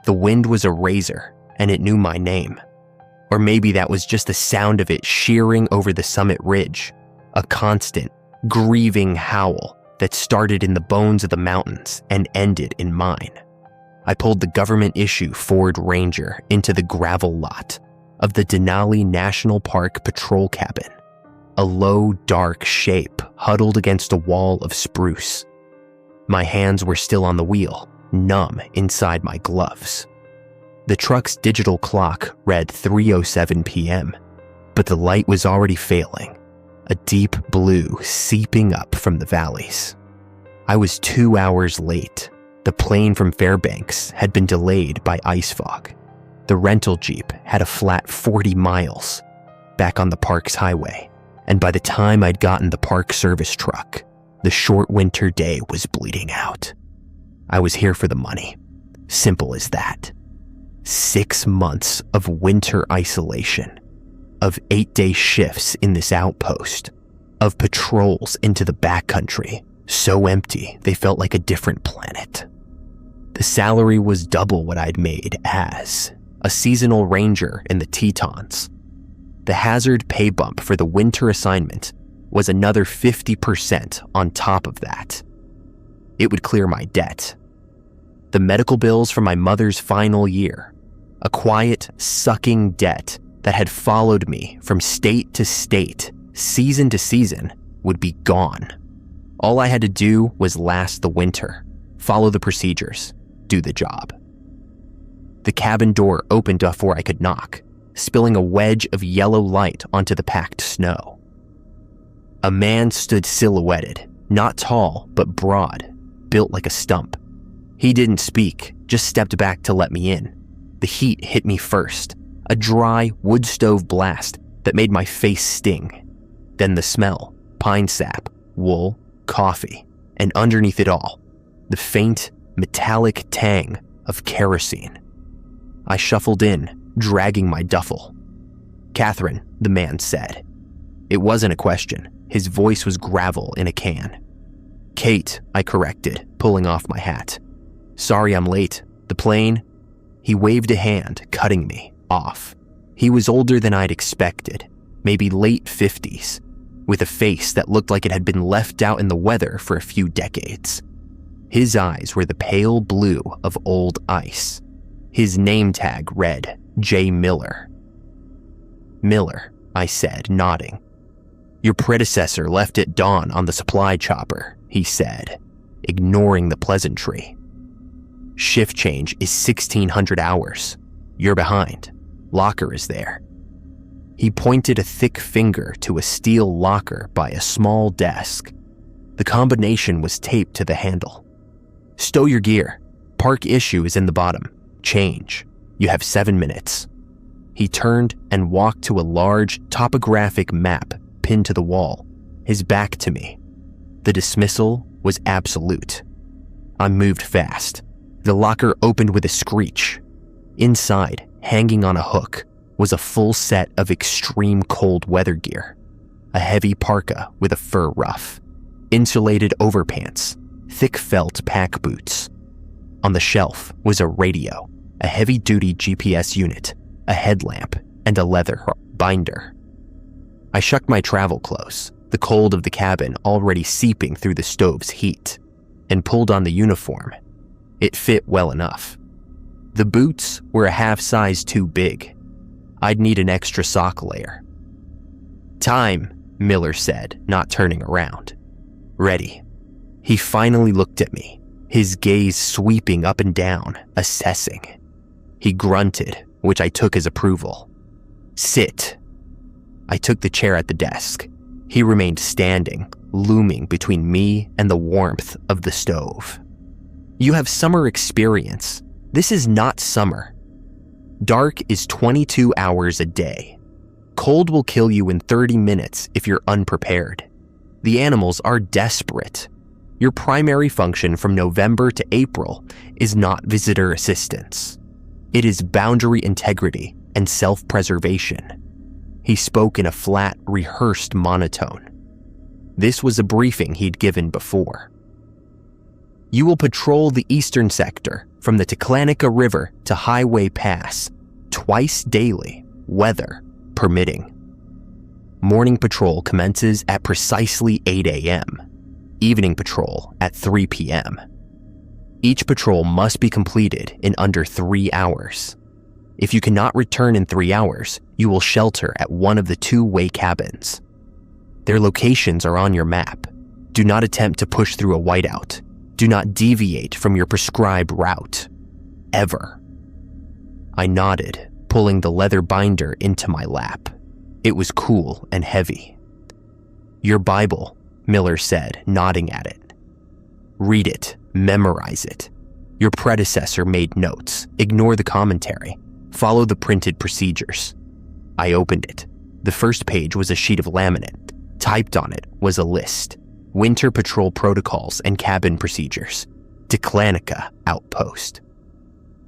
The wind was a razor, and it knew my name. Or maybe that was just the sound of it shearing over the summit ridge, a constant, grieving howl that started in the bones of the mountains and ended in mine. I pulled the government-issue Ford Ranger into the gravel lot of the Denali National Park patrol cabin, a low, dark shape huddled against a wall of spruce. My hands were still on the wheel, numb inside my gloves. The truck's digital clock read 3:07 p.m., but the light was already failing, a deep blue seeping up from the valleys. I was 2 hours late. The plane from Fairbanks had been delayed by ice fog. The rental Jeep had a flat 40 miles back on the park's highway, and by the time I'd gotten the park service truck, the short winter day was bleeding out. I was here for the money. Simple as that. 6 months of winter isolation, of 8-day shifts in this outpost, of patrols into the backcountry, so empty they felt like a different planet. The salary was double what I'd made as a seasonal ranger in the Tetons. The hazard pay bump for the winter assignment was another 50% on top of that. It would clear my debt. The medical bills from my mother's final year, a quiet, sucking debt that had followed me from state to state, season to season, would be gone. All I had to do was last the winter, follow the procedures, do the job. The cabin door opened before I could knock, spilling a wedge of yellow light onto the packed snow. A man stood silhouetted, not tall, but broad, built like a stump. He didn't speak, just stepped back to let me in. The heat hit me first, a dry wood stove blast that made my face sting. Then the smell, pine sap, wool, coffee, and underneath it all, the faint, metallic tang of kerosene. I shuffled in, dragging my duffel. "Catherine," the man said. It wasn't a question. His voice was gravel in a can. "Kate," I corrected, pulling off my hat. "Sorry I'm late. The plane..." He waved a hand, cutting me off. He was older than I'd expected, maybe late 50s, with a face that looked like it had been left out in the weather for a few decades. His eyes were the pale blue of old ice. His name tag read J. Miller. "Miller," I said, nodding. "Your predecessor left at dawn on the supply chopper," he said, ignoring the pleasantry. "Shift change is 1,600 hours. You're behind. Locker is there." He pointed a thick finger to a steel locker by a small desk. The combination was taped to the handle. "Stow your gear. Park issue is in the bottom. Change. You have 7 minutes." He turned and walked to a large topographic map pinned to the wall, his back to me. The dismissal was absolute. I moved fast. The locker opened with a screech. Inside, hanging on a hook, was a full set of extreme cold weather gear. A heavy parka with a fur ruff, insulated overpants, thick felt pack boots. On the shelf was a radio, a heavy-duty GPS unit, a headlamp, and a leather binder. I shucked my travel clothes, the cold of the cabin already seeping through the stove's heat, and pulled on the uniform. It fit well enough. The boots were a half size too big. I'd need an extra sock layer. "Time," Miller said, not turning around. "Ready." He finally looked at me, his gaze sweeping up and down, assessing. He grunted, which I took as approval. "Sit." I took the chair at the desk. He remained standing, looming between me and the warmth of the stove. "You have summer experience. This is not summer. Dark is 22 hours a day. Cold will kill you in 30 minutes if you're unprepared. The animals are desperate. Your primary function from November to April is not visitor assistance. It is boundary integrity and self-preservation." He spoke in a flat, rehearsed monotone. This was a briefing he'd given before. "You will patrol the eastern sector from the Teclanica River to Highway Pass, twice daily, weather permitting. Morning patrol commences at precisely 8 a.m., evening patrol at 3 p.m. Each patrol must be completed in under 3 hours. If you cannot return in 3 hours, you will shelter at one of the 2-way cabins. Their locations are on your map. Do not attempt to push through a whiteout. Do not deviate from your prescribed route. Ever. I nodded, pulling the leather binder into my lap. It was cool and heavy. "Your Bible," Miller said, nodding at it. "Read it, memorize it. Your predecessor made notes. Ignore the commentary. Follow the printed procedures." I opened it. The first page was a sheet of laminate. Typed on it was a list. Winter patrol protocols and cabin procedures. Teclanica Outpost.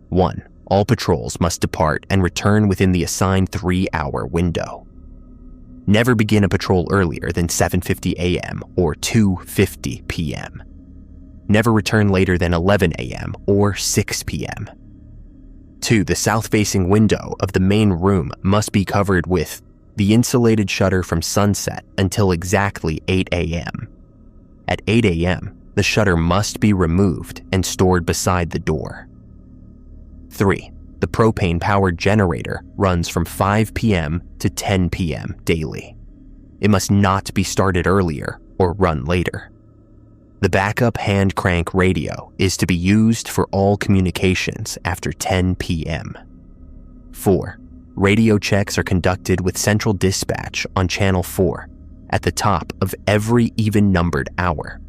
1. All patrols must depart and return within the assigned 3-hour window. Never begin a patrol earlier than 7:50 a.m. or 2:50 p.m. Never return later than 11 a.m. or 6 p.m. 2. The south-facing window of the main room must be covered with the insulated shutter from sunset until exactly 8 a.m. At 8 a.m., the shutter must be removed and stored beside the door. 3. The propane-powered generator runs from 5 p.m. to 10 p.m. daily. It must not be started earlier or run later. The backup hand crank radio is to be used for all communications after 10 p.m. 4. Radio checks are conducted with central dispatch on Channel 4 at the top of every even-numbered hour.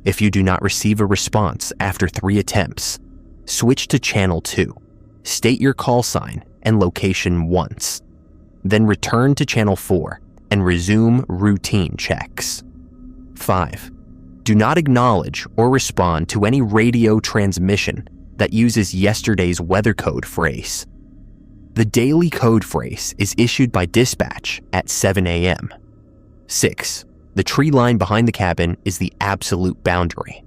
If you do not receive a response after 3 attempts, switch to Channel 2, state your call sign and location once, then return to Channel 4 and resume routine checks. 5. Do not acknowledge or respond to any radio transmission that uses yesterday's weather code phrase. The daily code phrase is issued by dispatch at 7 a.m. 6. The tree line behind the cabin is the absolute boundary.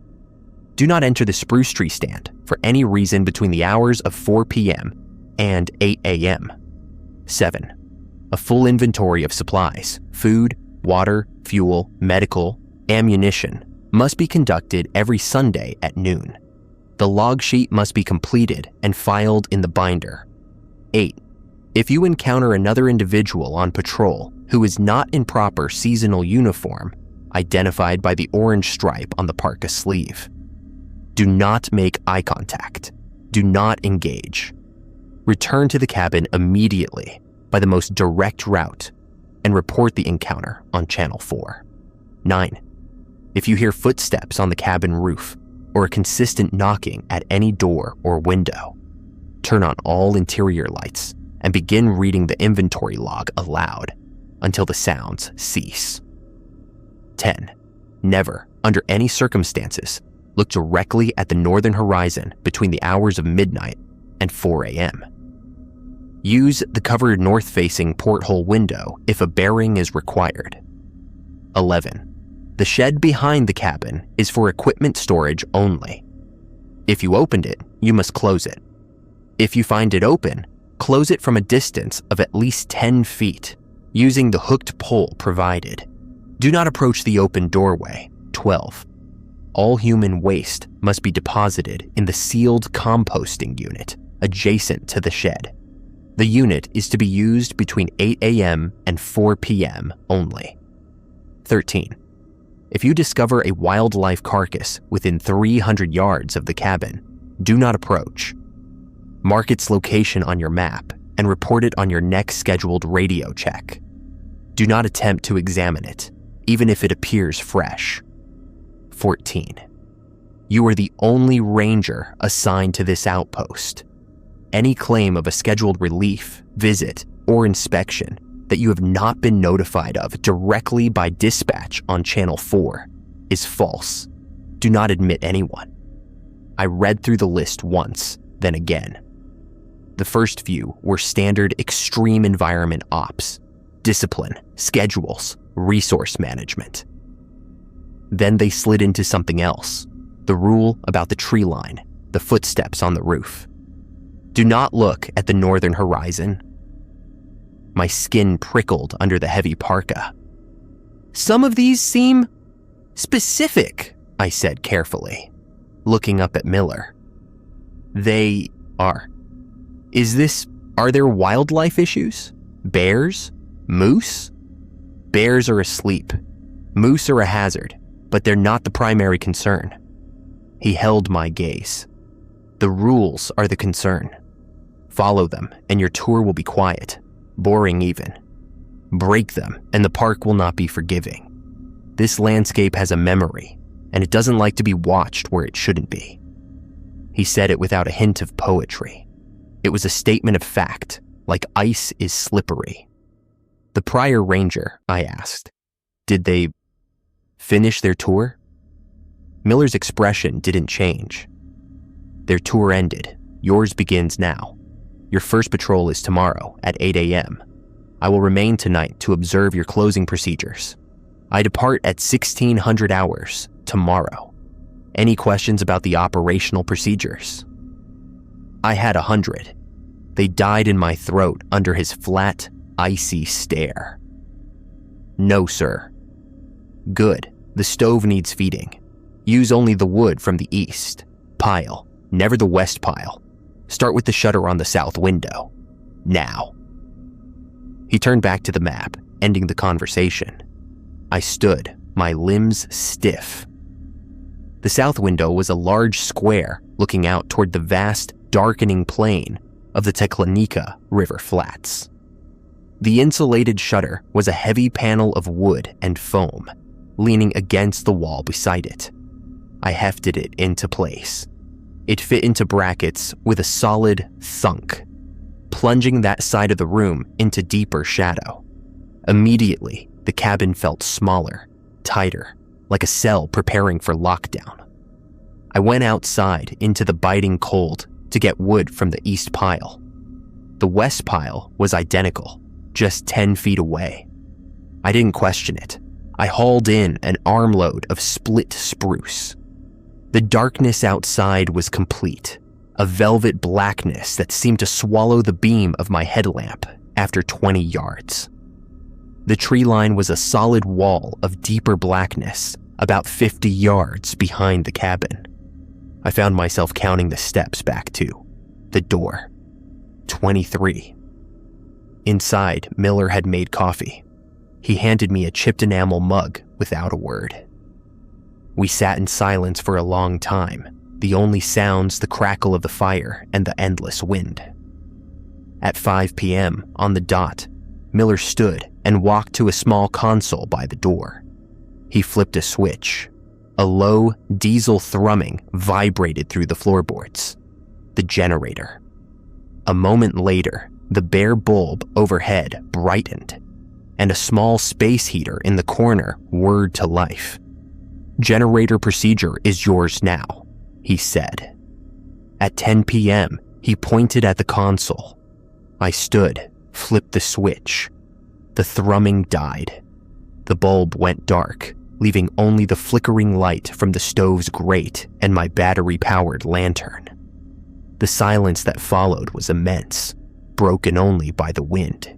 Do not enter the spruce tree stand for any reason between the hours of 4 p.m. and 8 a.m. 7. A full inventory of supplies, food, water, fuel, medical, ammunition must be conducted every Sunday at noon. The log sheet must be completed and filed in the binder. 8. If you encounter another individual on patrol who is not in proper seasonal uniform, identified by the orange stripe on the parka sleeve, do not make eye contact. Do not engage. Return to the cabin immediately by the most direct route and report the encounter on Channel 4. 9. If you hear footsteps on the cabin roof or a consistent knocking at any door or window, turn on all interior lights and begin reading the inventory log aloud until the sounds cease. 10. Never, under any circumstances, look directly at the northern horizon between the hours of midnight and 4 a.m. Use the covered north-facing porthole window if a bearing is required. 11. The shed behind the cabin is for equipment storage only. If you opened it, you must close it. If you find it open, close it from a distance of at least 10 feet using the hooked pole provided. Do not approach the open doorway. 12. All human waste must be deposited in the sealed composting unit adjacent to the shed. The unit is to be used between 8 a.m. and 4 p.m. only. 13. If you discover a wildlife carcass within 300 yards of the cabin, do not approach. Mark its location on your map and report it on your next scheduled radio check. Do not attempt to examine it, even if it appears fresh. 14. You are the only ranger assigned to this outpost. Any claim of a scheduled relief, visit, or inspection that you have not been notified of directly by dispatch on Channel 4 is false. Do not admit anyone. I read through the list once, then again. The first few were standard extreme environment ops, discipline, schedules, resource management. Then they slid into something else, the rule about the tree line, the footsteps on the roof. Do not look at the northern horizon. My skin prickled under the heavy parka. Some of these seem specific, I said carefully, looking up at Miller. They are. Are there wildlife issues? Bears? Moose? Bears are asleep. Moose are a hazard, but they're not the primary concern. He held my gaze. The rules are the concern. Follow them, and your tour will be quiet, boring even. Break them, and the park will not be forgiving. This landscape has a memory, and it doesn't like to be watched where it shouldn't be. He said it without a hint of poetry. It was a statement of fact, like ice is slippery. The prior ranger, I asked, did they finish their tour? Miller's expression didn't change. Their tour ended. Yours begins now. Your first patrol is tomorrow at 8 a.m. I will remain tonight to observe your closing procedures. I depart at 1600 hours tomorrow. Any questions about the operational procedures? I had 100. They died in my throat under his flat, icy stare. No, sir. Good. The stove needs feeding. Use only the wood from the east pile, never the west pile. Start with the shutter on the south window. Now. He turned back to the map, ending the conversation. I stood, my limbs stiff. The south window was a large square looking out toward the vast, darkening plain of the Teclanica River Flats. The insulated shutter was a heavy panel of wood and foam, leaning against the wall beside it. I hefted it into place. It fit into brackets with a solid thunk, plunging that side of the room into deeper shadow. Immediately, the cabin felt smaller, tighter, like a cell preparing for lockdown. I went outside into the biting cold to get wood from the east pile. The west pile was identical, just 10 feet away. I didn't question it. I hauled in an armload of split spruce. The darkness outside was complete, a velvet blackness that seemed to swallow the beam of my headlamp after 20 yards. The tree line was a solid wall of deeper blackness about 50 yards behind the cabin. I found myself counting the steps back to the door. 23. Inside, Miller had made coffee. He handed me a chipped enamel mug without a word. We sat in silence for a long time, the only sounds the crackle of the fire and the endless wind. At 5 p.m., on the dot, Miller stood and walked to a small console by the door. He flipped a switch. A low, diesel thrumming vibrated through the floorboards. The generator. A moment later, the bare bulb overhead brightened, and a small space heater in the corner whirred to life. Generator procedure is yours now, he said. At 10 p.m., he pointed at the console. I stood, flipped the switch. The thrumming died. The bulb went dark, leaving only the flickering light from the stove's grate and my battery-powered lantern. The silence that followed was immense, broken only by the wind.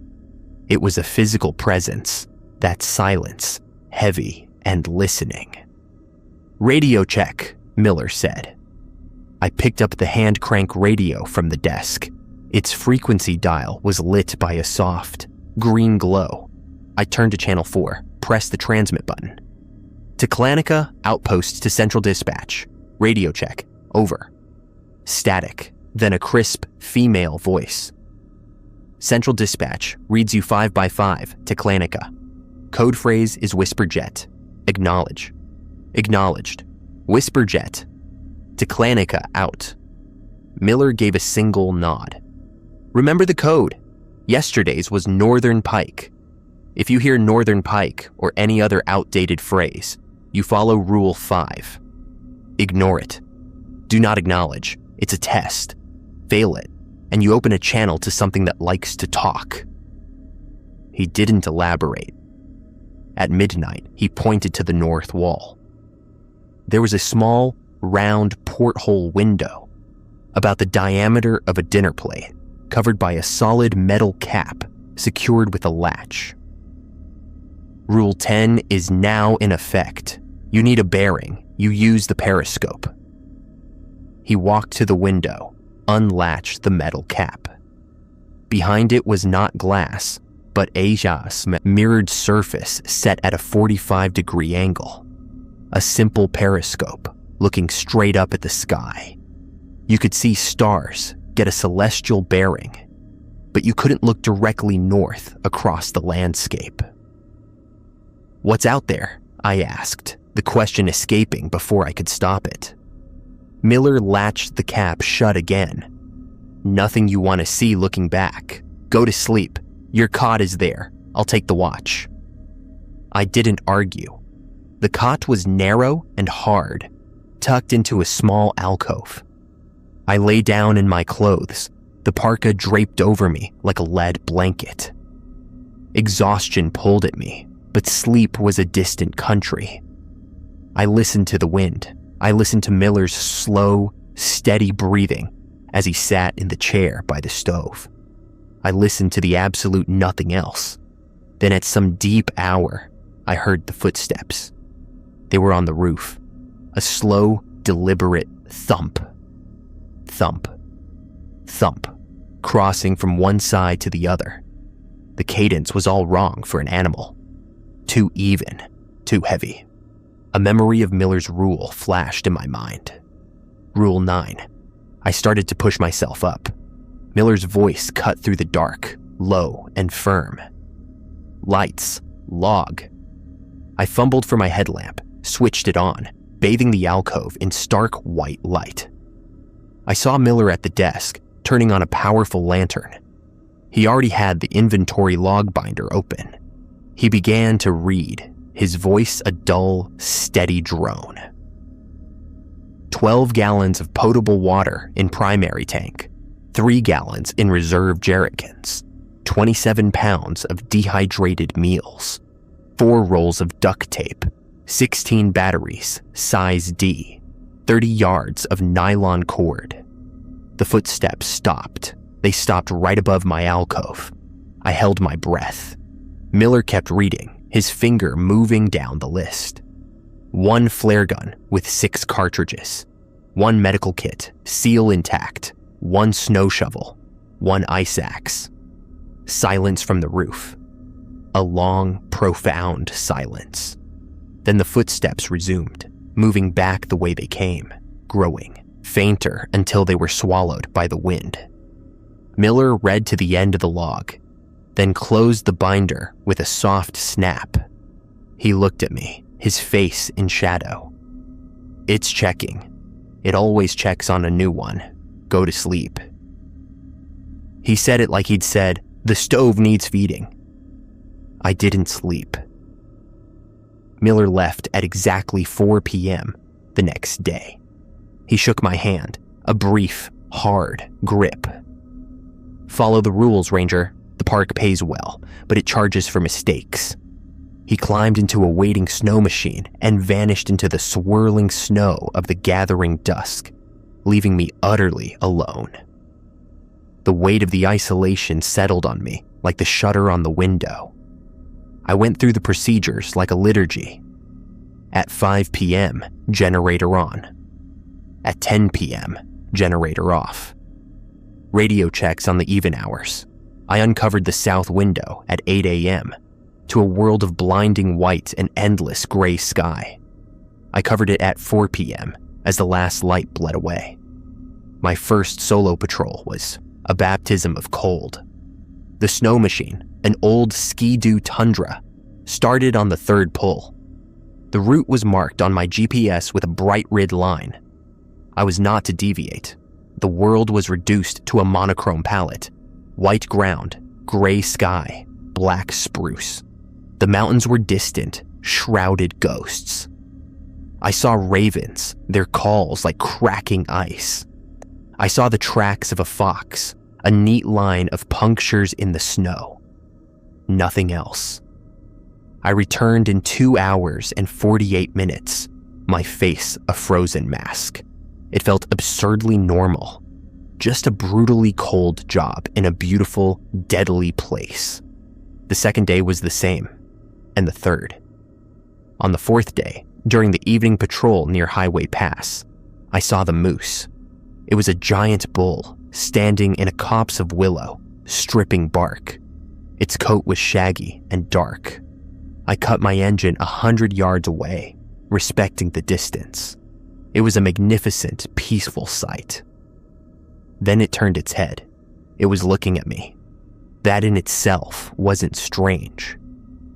It was a physical presence, that silence, heavy and listening. Radio check, Miller said. I picked up the hand crank radio from the desk. Its frequency dial was lit by a soft, green glow. I turned to channel 4, pressed the transmit button. Teclanica, outpost to central dispatch. Radio check, over. Static, then a crisp, female voice. Central dispatch, reads you 5x5, Teclanica. Code phrase is whisperjet. Acknowledge. Acknowledged. Whisperjet. Teclanica out. Miller gave a single nod. Remember the code. Yesterday's was Northern Pike. If you hear Northern Pike or any other outdated phrase, you follow Rule 5. Ignore it. Do not acknowledge. It's a test. Fail it, and you open a channel to something that likes to talk. He didn't elaborate. At midnight, he pointed to the north wall. There was a small, round porthole window about the diameter of a dinner plate, covered by a solid metal cap secured with a latch. Rule 10 is now in effect. You need a bearing. You use the periscope. He walked to the window, unlatched the metal cap. Behind it was not glass, but a mirrored surface set at a 45-degree angle. A simple periscope looking straight up at the sky. You could see stars, get a celestial bearing, but you couldn't look directly north across the landscape. "What's out there?" I asked, the question escaping before I could stop it. Miller latched the cap shut again. "Nothing you want to see looking back. Go to sleep. Your cot is there. I'll take the watch." I didn't argue. The cot was narrow and hard, tucked into a small alcove. I lay down in my clothes, the parka draped over me like a lead blanket. Exhaustion pulled at me, but sleep was a distant country. I listened to the wind. I listened to Miller's slow, steady breathing as he sat in the chair by the stove. I listened to the absolute nothing else. Then at some deep hour, I heard the footsteps. They were on the roof. A slow, deliberate thump. Thump. Thump. Crossing from one side to the other. The cadence was all wrong for an animal. Too even. Too heavy. A memory of Miller's rule flashed in my mind. Rule 9. I started to push myself up. Miller's voice cut through the dark, low and firm. "Lights. Log." I fumbled for my headlamp, switched it on, bathing the alcove in stark white light. I saw Miller at the desk, turning on a powerful lantern. He already had the inventory log binder open. He began to read, his voice a dull, steady drone. 12 gallons of potable water in primary tank, 3 gallons in reserve jerrycans, 27 pounds of dehydrated meals, 4 rolls of duct tape, 16 batteries, size D, 30 yards of nylon cord. The footsteps stopped. They stopped right above my alcove. I held my breath. Miller kept reading, his finger moving down the list. 1 flare gun with 6 cartridges, 1 medical kit, seal intact, 1 snow shovel, 1 ice axe. Silence from the roof. A long, profound silence. Then the footsteps resumed, moving back the way they came, growing, fainter until they were swallowed by the wind. Miller read to the end of the log, then closed the binder with a soft snap. He looked at me, his face in shadow. "It's checking. It always checks on a new one. Go to sleep." He said it like he'd said, "The stove needs feeding." I didn't sleep. Miller left at exactly 4 p.m. the next day. He shook my hand, a brief, hard grip. "Follow the rules, Ranger. The park pays well, but it charges for mistakes." He climbed into a waiting snow machine and vanished into the swirling snow of the gathering dusk, leaving me utterly alone. The weight of the isolation settled on me like the shutter on the window. I went through the procedures like a liturgy. At 5 p.m., generator on. At 10 p.m., generator off. Radio checks on the even hours. I uncovered the south window at 8 a.m. to a world of blinding white and endless gray sky. I covered it at 4 p.m. as the last light bled away. My first solo patrol was a baptism of cold. The snow machine, an old Ski-Doo Tundra, started on the 3rd pull. The route was marked on my GPS with a bright red line. I was not to deviate. The world was reduced to a monochrome palette. White ground, gray sky, black spruce. The mountains were distant, shrouded ghosts. I saw ravens, their calls like cracking ice. I saw the tracks of a fox, a neat line of punctures in the snow. Nothing else. I returned in 2 hours and 48 minutes, my face a frozen mask. It felt absurdly normal, Just a brutally cold job in a beautiful, deadly place. The second day was the same, and the third. On the fourth day, during the evening patrol near Highway Pass, I saw the moose. It was a giant bull standing in a copse of willow, stripping bark. Its coat was shaggy and dark. I cut my engine 100 yards away, respecting the distance. It was a magnificent, peaceful sight. Then it turned its head. It was looking at me. That in itself wasn't strange.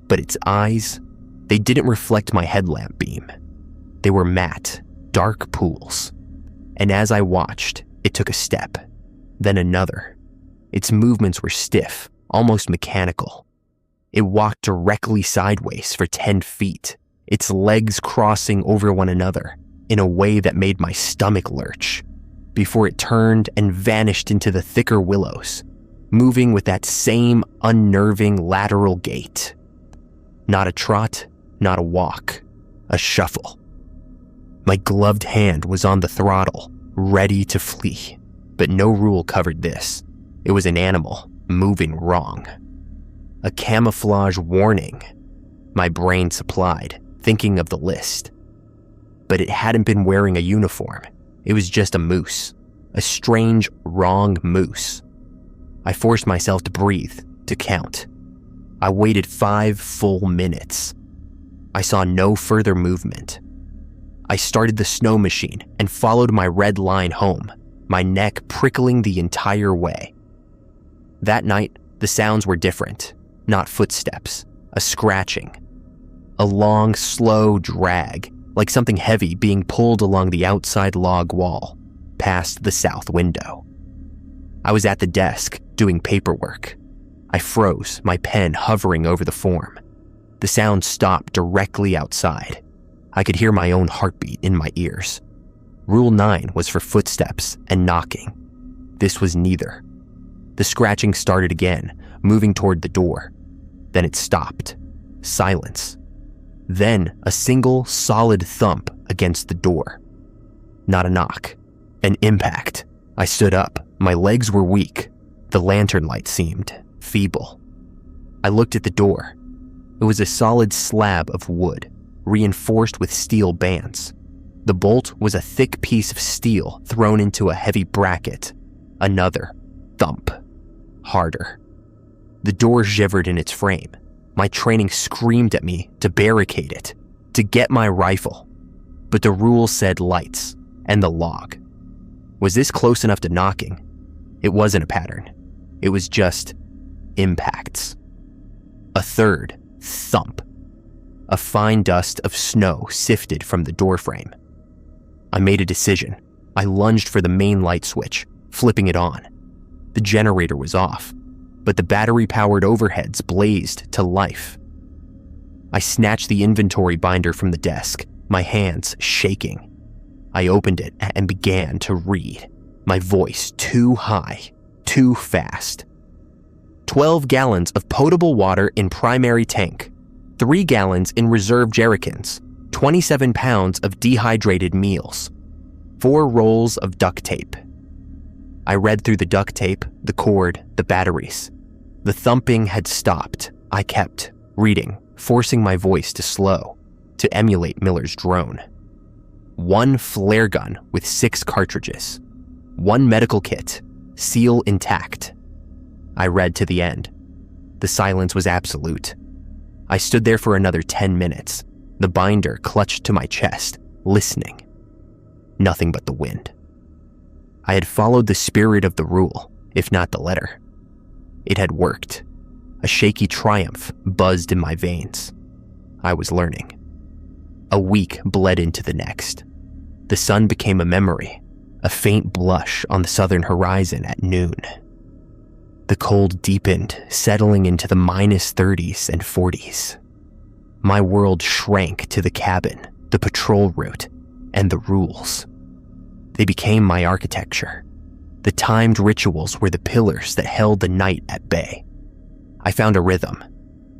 But its eyes, they didn't reflect my headlamp beam. They were matte, dark pools. And as I watched, it took a step, then another. Its movements were stiff, almost mechanical. It walked directly sideways for 10 feet, its legs crossing over one another in a way that made my stomach lurch, before it turned and vanished into the thicker willows, moving with that same unnerving lateral gait. Not a trot, not a walk, a shuffle. My gloved hand was on the throttle, ready to flee, but no rule covered this. It was an animal moving wrong. A camouflage warning, my brain supplied, thinking of the list. But it hadn't been wearing a uniform. It was just a moose, a strange, wrong moose. I forced myself to breathe, to count. I waited 5 full minutes. I saw no further movement. I started the snow machine and followed my red line home, my neck prickling the entire way. That night, the sounds were different, not footsteps, a scratching. A long, slow drag, like something heavy being pulled along the outside log wall, past the south window. I was at the desk, doing paperwork. I froze, my pen hovering over the form. The sound stopped directly outside. I could hear my own heartbeat in my ears. Rule 9 was for footsteps and knocking. This was neither. The scratching started again, moving toward the door. Then it stopped. Silence. Then a single solid thump against the door. Not a knock. An impact. I stood up. My legs were weak. The lantern light seemed feeble. I looked at the door. It was a solid slab of wood, reinforced with steel bands. The bolt was a thick piece of steel thrown into a heavy bracket. Another thump. Harder. The door shivered in its frame. My training screamed at me to barricade it, to get my rifle. But the rule said lights, and the log. Was this close enough to knocking? It wasn't a pattern. It was just impacts. A third thump. A fine dust of snow sifted from the doorframe. I made a decision. I lunged for the main light switch, flipping it on. The generator was off, but the battery-powered overheads blazed to life. I snatched the inventory binder from the desk, my hands shaking. I opened it and began to read, my voice too high, too fast. 12 gallons of potable water in primary tank, 3 gallons in reserve jerrycans, 27 pounds of dehydrated meals, 4 rolls of duct tape. I read through the duct tape, the cord, the batteries. The thumping had stopped. I kept reading, forcing my voice to slow, to emulate Miller's drone. 1 flare gun with 6 cartridges. 1 medical kit, seal intact. I read to the end. The silence was absolute. I stood there for another 10 minutes, the binder clutched to my chest, listening. Nothing but the wind. I had followed the spirit of the rule, if not the letter. It had worked. A shaky triumph buzzed in my veins. I was learning. A week bled into the next. The sun became a memory, a faint blush on the southern horizon at noon. The cold deepened, settling into the -30s and 40s. My world shrank to the cabin, the patrol route, and the rules. They became my architecture. The timed rituals were the pillars that held the night at bay. I found a rhythm.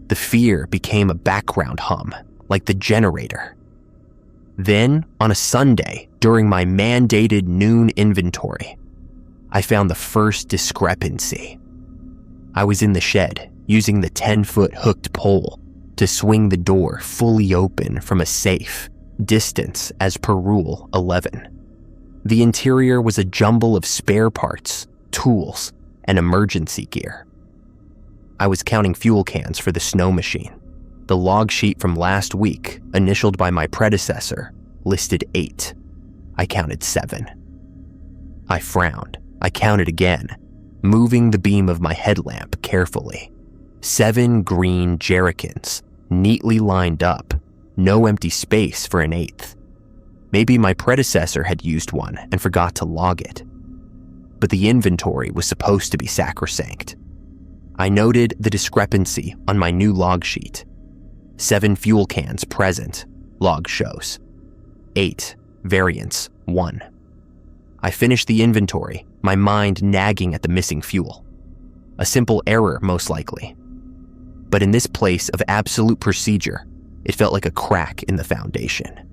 The fear became a background hum, like the generator. Then, on a Sunday, during my mandated noon inventory, I found the first discrepancy. I was in the shed, using the 10-foot hooked pole to swing the door fully open from a safe, distance as per Rule 11. The interior was a jumble of spare parts, tools, and emergency gear. I was counting fuel cans for the snow machine. The log sheet from last week, initialed by my predecessor, listed 8. I counted 7. I frowned. I counted again, moving the beam of my headlamp carefully. 7 green jerrycans, neatly lined up, no empty space for an 8th. Maybe my predecessor had used one and forgot to log it. But the inventory was supposed to be sacrosanct. I noted the discrepancy on my new log sheet. 7 fuel cans present, log shows. 8, variance 1. I finished the inventory, my mind nagging at the missing fuel. A simple error, most likely. But in this place of absolute procedure, it felt like a crack in the foundation.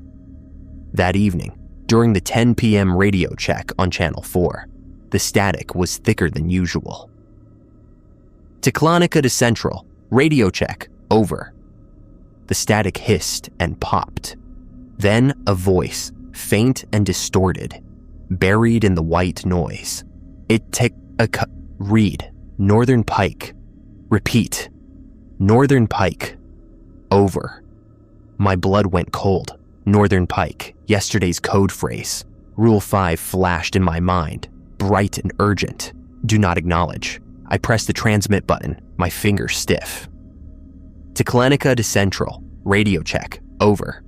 That evening, during the 10 p.m. radio check on Channel 4, the static was thicker than usual. Teclonica to Central, radio check, over. The static hissed and popped. Then a voice, faint and distorted, buried in the white noise. Read, Northern Pike. Repeat, Northern Pike. Over. My blood went cold. Northern Pike, yesterday's code phrase. Rule 5 flashed in my mind, bright and urgent. Do not acknowledge. I pressed the transmit button, my fingers stiff. Teclonica to Central, radio check, over.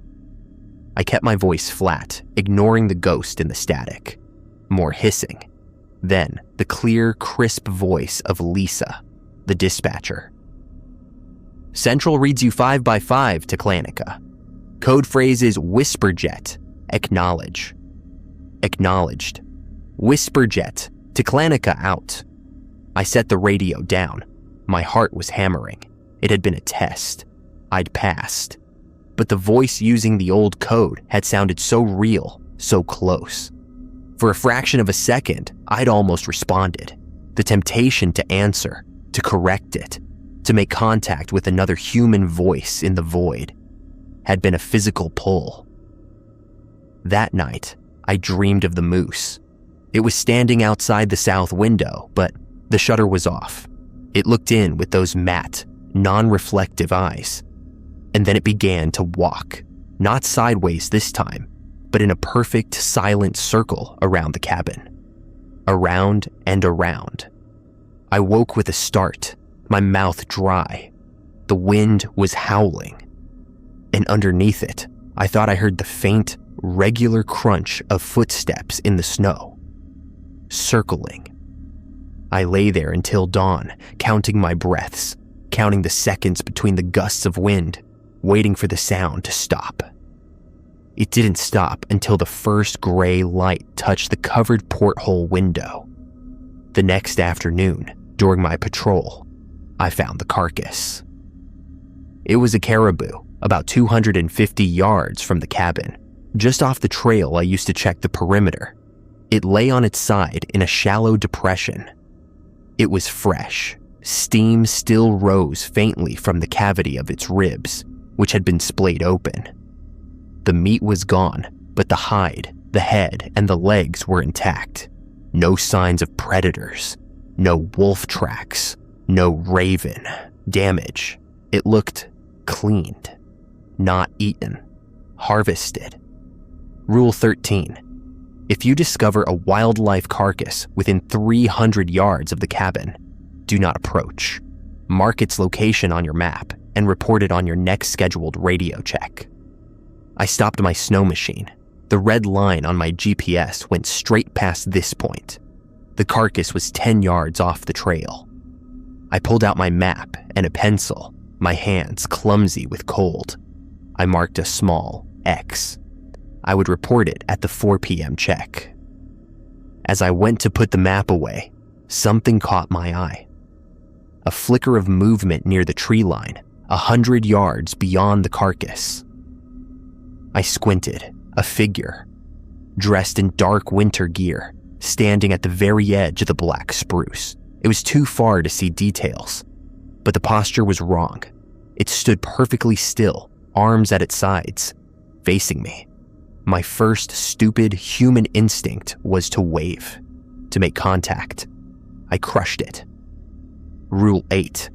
I kept my voice flat, ignoring the ghost in the static. More hissing. Then, the clear, crisp voice of Lisa, the dispatcher. Central reads you 5 by 5, Teclonica. Code phrase is Whisperjet, acknowledge. Acknowledged. Whisperjet, Teclonica out. I set the radio down. My heart was hammering. It had been a test. I'd passed. But the voice using the old code had sounded so real, so close. For a fraction of a second, I'd almost responded. The temptation to answer, to correct it, to make contact with another human voice in the void, had been a physical pull. That night, I dreamed of the moose. It was standing outside the south window, but the shutter was off. It looked in with those matte, non-reflective eyes. And then it began to walk, not sideways this time, but in a perfect silent circle around the cabin. Around and around. I woke with a start, my mouth dry. The wind was howling. And underneath it, I thought I heard the faint, regular crunch of footsteps in the snow. Circling. I lay there until dawn, counting my breaths, counting the seconds between the gusts of wind, waiting for the sound to stop. It didn't stop until the first gray light touched the covered porthole window. The next afternoon, during my patrol, I found the carcass. It was a caribou, about 250 yards from the cabin, just off the trail I used to check the perimeter. It lay on its side in a shallow depression. It was fresh. Steam still rose faintly from the cavity of its ribs, which had been splayed open. The meat was gone, but the hide, the head, and the legs were intact. No signs of predators. No wolf tracks. No raven. Damage. It looked cleaned. Not eaten. Harvested. Rule 13. If you discover a wildlife carcass within 300 yards of the cabin, do not approach. Mark its location on your map and report it on your next scheduled radio check. I stopped my snow machine. The red line on my GPS went straight past this point. The carcass was 10 yards off the trail. I pulled out my map and a pencil, my hands clumsy with cold. I marked a small X. I would report it at the 4 p.m. check. As I went to put the map away, something caught my eye. A flicker of movement near the tree line, 100 yards beyond the carcass. I squinted. A figure, dressed in dark winter gear, standing at the very edge of the black spruce. It was too far to see details, but the posture was wrong. It stood perfectly still, arms at its sides, facing me. My first stupid human instinct was to wave, to make contact. I crushed it. Rule 8.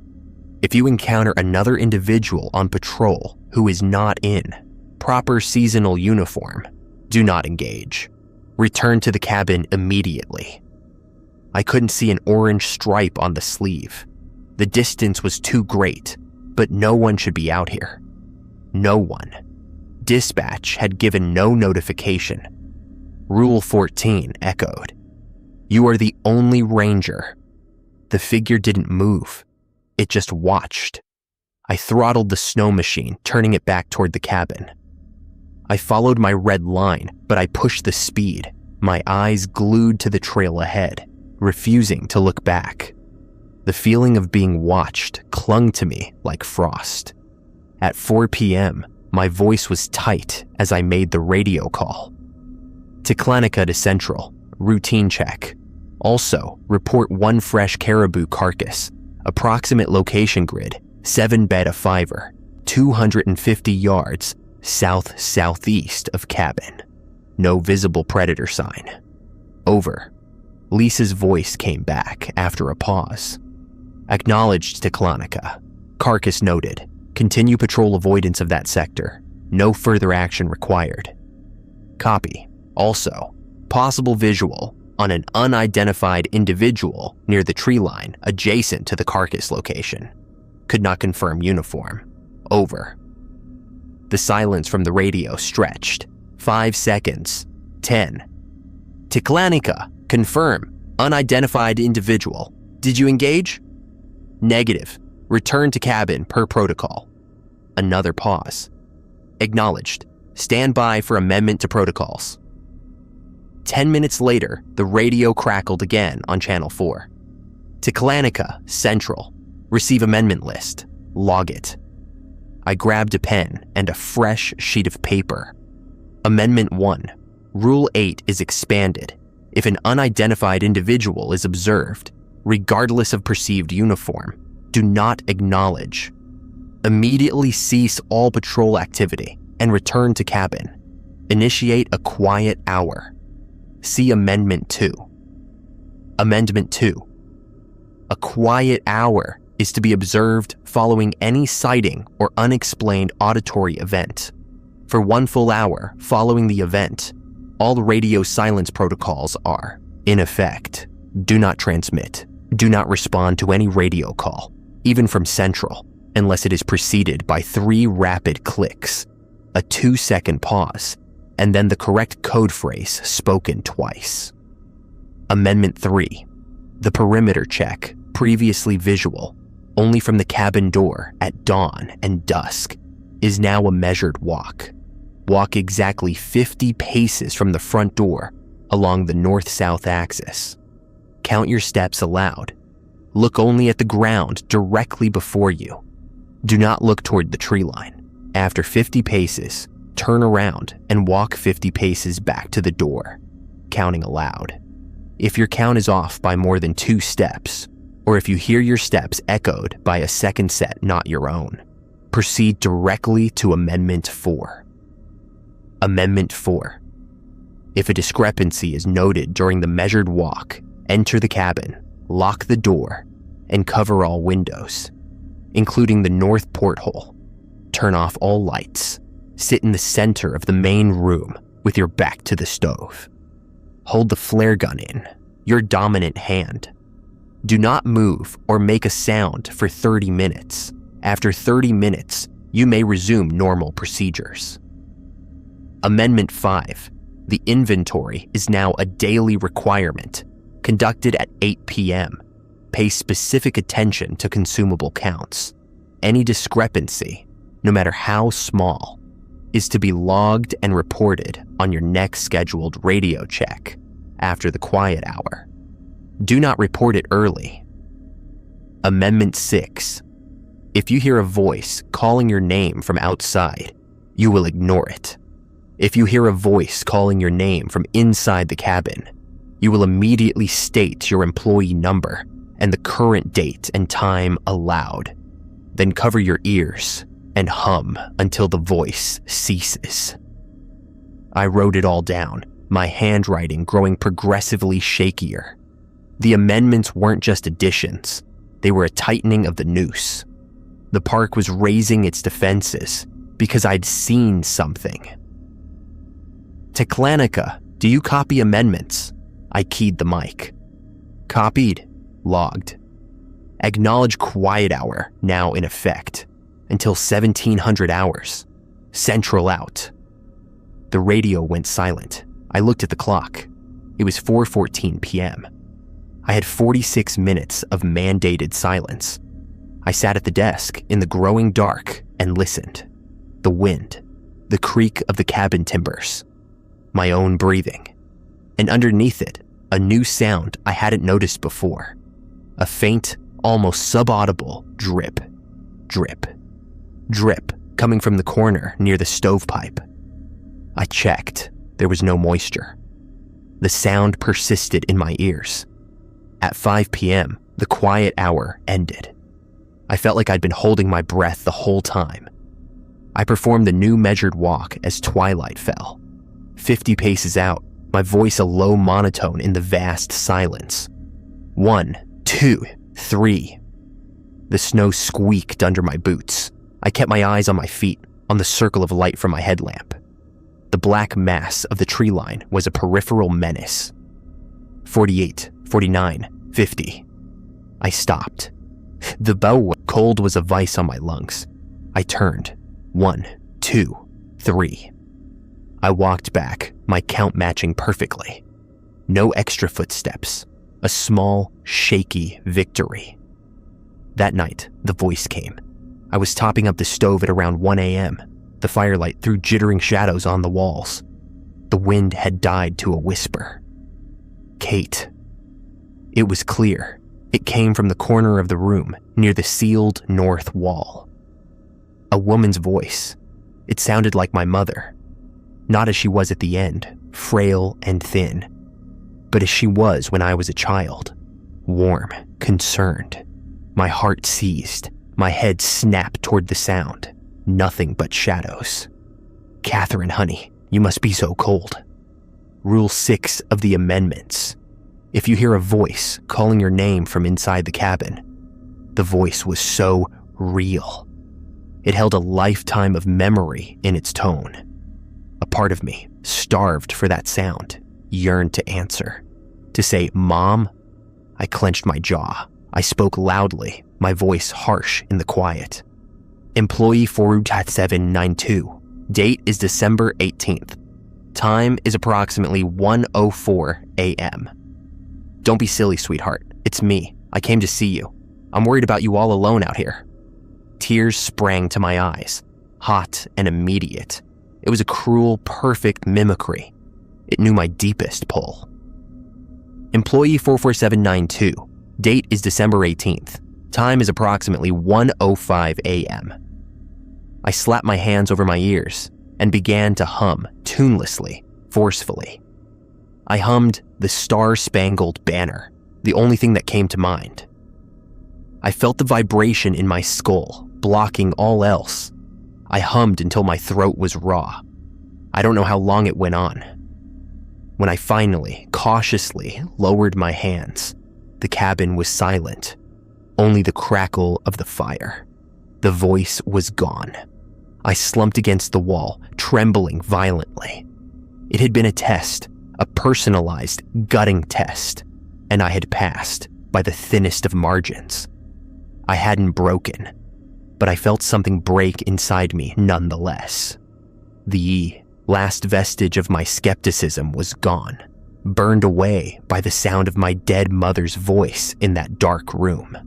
If you encounter another individual on patrol who is not in proper seasonal uniform, do not engage. Return to the cabin immediately. I couldn't see an orange stripe on the sleeve. The distance was too great, but no one should be out here. No one. Dispatch had given no notification. Rule 14 echoed. You are the only ranger. The figure didn't move. It just watched. I throttled the snow machine, turning it back toward the cabin. I followed my red line, but I pushed the speed, my eyes glued to the trail ahead, refusing to look back. The feeling of being watched clung to me like frost. At 4 p.m., my voice was tight as I made the radio call. Tiklanka to Central, routine check. Also, report one fresh caribou carcass. Approximate location grid, 7-bed a fiver, 250 yards south-southeast of cabin. No visible predator sign. Over. Lisa's voice came back after a pause. Acknowledged Tiklanka. Carcass noted. Continue patrol avoidance of that sector. No further action required. Copy. Also, possible visual on an unidentified individual near the tree line adjacent to the carcass location. Could not confirm uniform. Over. The silence from the radio stretched. 5 seconds. 10. Tiklanka, confirm. Unidentified individual. Did you engage? Negative. Return to cabin per protocol. Another pause. Acknowledged. Stand by for amendment to protocols. 10 minutes later, the radio crackled again on Channel 4. Tiklanka, Central. Receive amendment list. Log it. I grabbed a pen and a fresh sheet of paper. Amendment 1. Rule 8 is expanded. If an unidentified individual is observed, regardless of perceived uniform, do not acknowledge. Immediately cease all patrol activity and return to cabin. Initiate a quiet hour. See Amendment 2. Amendment 2. A quiet hour is to be observed following any sighting or unexplained auditory event. For 1 full hour following the event, all radio silence protocols are, in effect, do not transmit, do not respond to any radio call, even from Central, unless it is preceded by 3 rapid clicks, a 2-second pause, and then the correct code phrase spoken twice. Amendment 3. The perimeter check, previously visual, only from the cabin door at dawn and dusk, is now a measured walk. Walk exactly 50 paces from the front door along the north-south axis. Count your steps aloud. Look only at the ground directly before you. Do not look toward the tree line. After 50 paces, turn around and walk 50 paces back to the door, counting aloud. If your count is off by more than 2 steps, or if you hear your steps echoed by a second set not your own, proceed directly to Amendment 4. Amendment 4. If a discrepancy is noted during the measured walk, enter the cabin, lock the door, and cover all windows, including the north porthole. Turn off all lights. Sit in the center of the main room with your back to the stove. Hold the flare gun in, your dominant hand. Do not move or make a sound for 30 minutes. After 30 minutes, you may resume normal procedures. Amendment 5. The inventory is now a daily requirement, conducted at 8 p.m. Pay specific attention to consumable counts. Any discrepancy, no matter how small, is to be logged and reported on your next scheduled radio check after the quiet hour. Do not report it early. Amendment 6. If you hear a voice calling your name from outside, you will ignore it. If you hear a voice calling your name from inside the cabin, You will immediately state your employee number and the current date and time allowed. Then cover your ears and hum until the voice ceases. I wrote it all down, my handwriting growing progressively shakier. The amendments weren't just additions, they were a tightening of the noose. The park was raising its defenses because I'd seen something. Teklanica, do you copy amendments? I keyed the mic. Copied, logged. Acknowledge quiet hour now in effect until 1700 hours. Central out. The radio went silent. I looked at the clock. It was 4:14 p.m. I had 46 minutes of mandated silence. I sat at the desk in the growing dark and listened. The wind, the creak of the cabin timbers, my own breathing, and underneath it, a new sound I hadn't noticed before. A faint, almost subaudible drip, drip, drip coming from the corner near the stovepipe. I checked. There was no moisture. The sound persisted in my ears. At 5 p.m., the quiet hour ended. I felt like I'd been holding my breath the whole time. I performed the new measured walk as twilight fell. 50 paces out, my voice a low monotone in the vast silence. 1, 2, 3. The snow squeaked under my boots. I kept my eyes on my feet, on the circle of light from my headlamp. The black mass of the tree line was a peripheral menace. 48, 49, 50. I stopped. The cold was a vice on my lungs. I turned. 1, 2, 3. I walked back, my count matching perfectly. No extra footsteps. A small, shaky victory. That night, the voice came. I was topping up the stove at around 1 a.m. The firelight threw jittering shadows on the walls. The wind had died to a whisper. Kate. It was clear. It came from the corner of the room, near the sealed north wall. A woman's voice. It sounded like my mother. Not as she was at the end, frail and thin, but as she was when I was a child. Warm, concerned. My heart seized. My head snapped toward the sound. Nothing but shadows. Catherine, honey, you must be so cold. Rule 6 of the amendments. If you hear a voice calling your name from inside the cabin, the voice was so real. It held a lifetime of memory in its tone. A part of me, starved for that sound, yearned to answer. To say, Mom? I clenched my jaw. I spoke loudly, my voice harsh in the quiet. Employee 4792. Date is December 18th. Time is approximately 1:04 a.m. Don't be silly, sweetheart. It's me. I came to see you. I'm worried about you all alone out here. Tears sprang to my eyes, hot and immediate. It was a cruel, perfect mimicry. It knew my deepest pull. Employee 44792. Date is December 18th. Time is approximately 1:05 a.m. I slapped my hands over my ears and began to hum tunelessly, forcefully. I hummed the Star-Spangled Banner, the only thing that came to mind. I felt the vibration in my skull, blocking all else. I hummed until my throat was raw. I don't know how long it went on. When I finally, cautiously lowered my hands, the cabin was silent. Only the crackle of the fire. The voice was gone. I slumped against the wall, trembling violently. It had been a test, a personalized, gutting test, and I had passed by the thinnest of margins. I hadn't broken, but I felt something break inside me nonetheless. The last vestige of my skepticism was gone, burned away by the sound of my dead mother's voice in that dark room.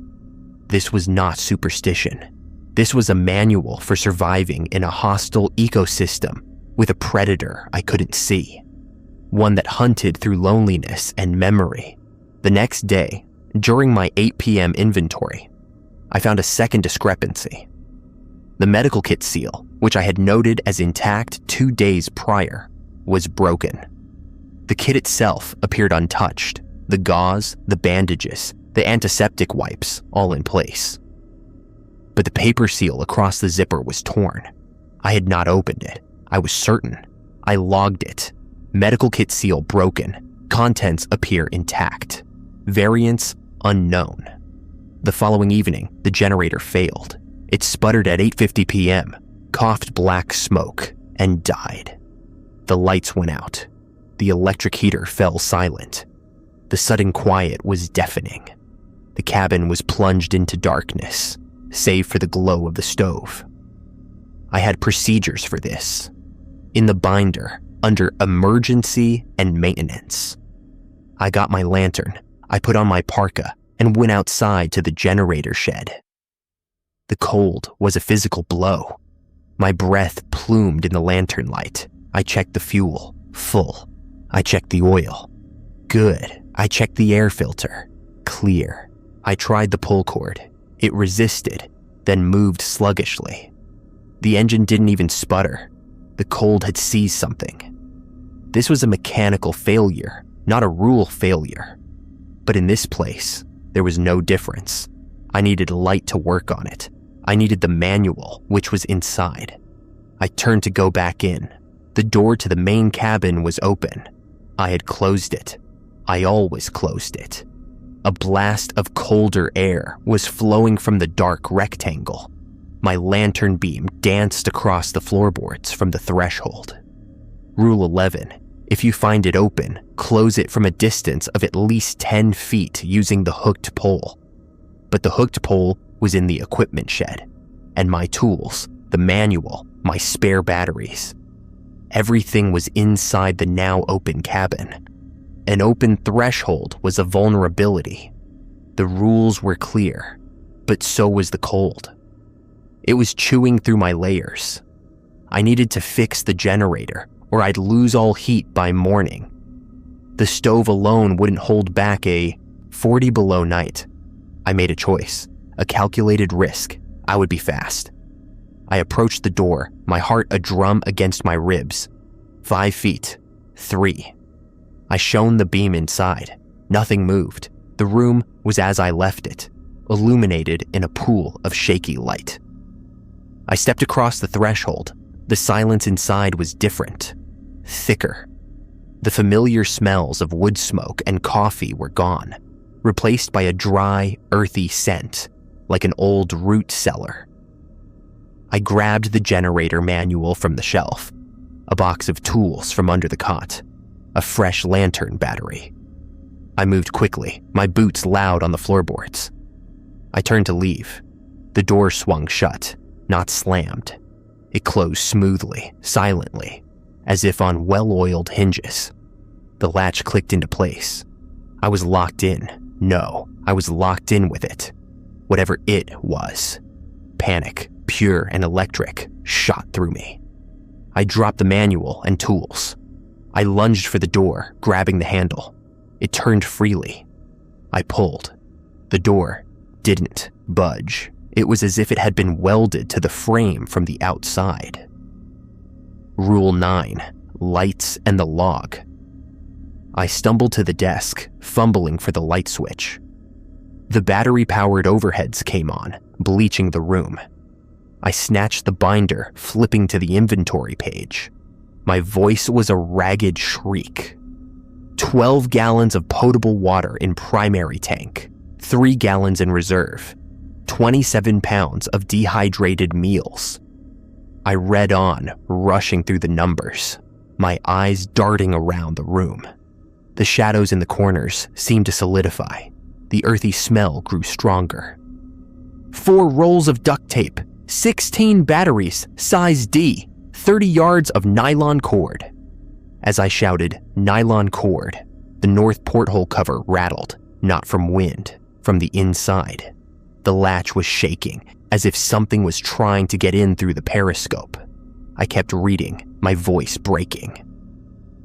This was not superstition. This was a manual for surviving in a hostile ecosystem with a predator I couldn't see. One that hunted through loneliness and memory. The next day, during my 8 p.m. inventory, I found a second discrepancy. The medical kit seal, which I had noted as intact 2 days prior, was broken. The kit itself appeared untouched. The gauze, the bandages, the antiseptic wipes, all in place. But the paper seal across the zipper was torn. I had not opened it. I was certain. I logged it. Medical kit seal broken. Contents appear intact. Variants unknown. The following evening, the generator failed. It sputtered at 8:50 p.m., coughed black smoke, and died. The lights went out. The electric heater fell silent. The sudden quiet was deafening. The cabin was plunged into darkness, save for the glow of the stove. I had procedures for this. In the binder, under emergency and maintenance. I got my lantern, I put on my parka, and went outside to the generator shed. The cold was a physical blow. My breath plumed in the lantern light. I checked the fuel, full. I checked the oil. Good. I checked the air filter. Clear. I tried the pull cord. It resisted, then moved sluggishly. The engine didn't even sputter. The cold had seized something. This was a mechanical failure, not a rule failure. But in this place, there was no difference. I needed light to work on it. I needed the manual, which was inside. I turned to go back in. The door to the main cabin was open. I had closed it. I always closed it. A blast of colder air was flowing from the dark rectangle. My lantern beam danced across the floorboards from the threshold. Rule 11. If you find it open, close it from a distance of at least 10 feet using the hooked pole. But the hooked pole was in the equipment shed, and my tools, the manual, my spare batteries. Everything was inside the now open cabin. An open threshold was a vulnerability. The rules were clear, but so was the cold. It was chewing through my layers. I needed to fix the generator, or I'd lose all heat by morning. The stove alone wouldn't hold back a 40 below night. I made a choice, a calculated risk. I would be fast. I approached the door, my heart a drum against my ribs. 5 feet. 3. I shone the beam inside. Nothing moved. The room was as I left it, illuminated in a pool of shaky light. I stepped across the threshold. The silence inside was different, thicker. The familiar smells of wood smoke and coffee were gone, replaced by a dry, earthy scent, like an old root cellar. I grabbed the generator manual from the shelf, a box of tools from under the cot, a fresh lantern battery. I moved quickly, my boots loud on the floorboards. I turned to leave. The door swung shut, not slammed. It closed smoothly, silently, as if on well-oiled hinges. The latch clicked into place. I was locked in. No, I was locked in with it. Whatever it was. Panic, pure and electric, shot through me. I dropped the manual and tools. I lunged for the door, grabbing the handle. It turned freely. I pulled. The door didn't budge. It was as if it had been welded to the frame from the outside. Rule 9. Lights and the log. I stumbled to the desk, fumbling for the light switch. The battery-powered overheads came on, bleaching the room. I snatched the binder, flipping to the inventory page. My voice was a ragged shriek. 12 gallons of potable water in primary tank, 3 gallons in reserve, 27 pounds of dehydrated meals. I read on, rushing through the numbers, my eyes darting around the room. The shadows in the corners seemed to solidify. The earthy smell grew stronger. 4 rolls of duct tape, 16 batteries, size D, 30 yards of nylon cord. As I shouted, nylon cord, the north porthole cover rattled, not from wind, from the inside. The latch was shaking, as if something was trying to get in through the periscope. I kept reading, my voice breaking.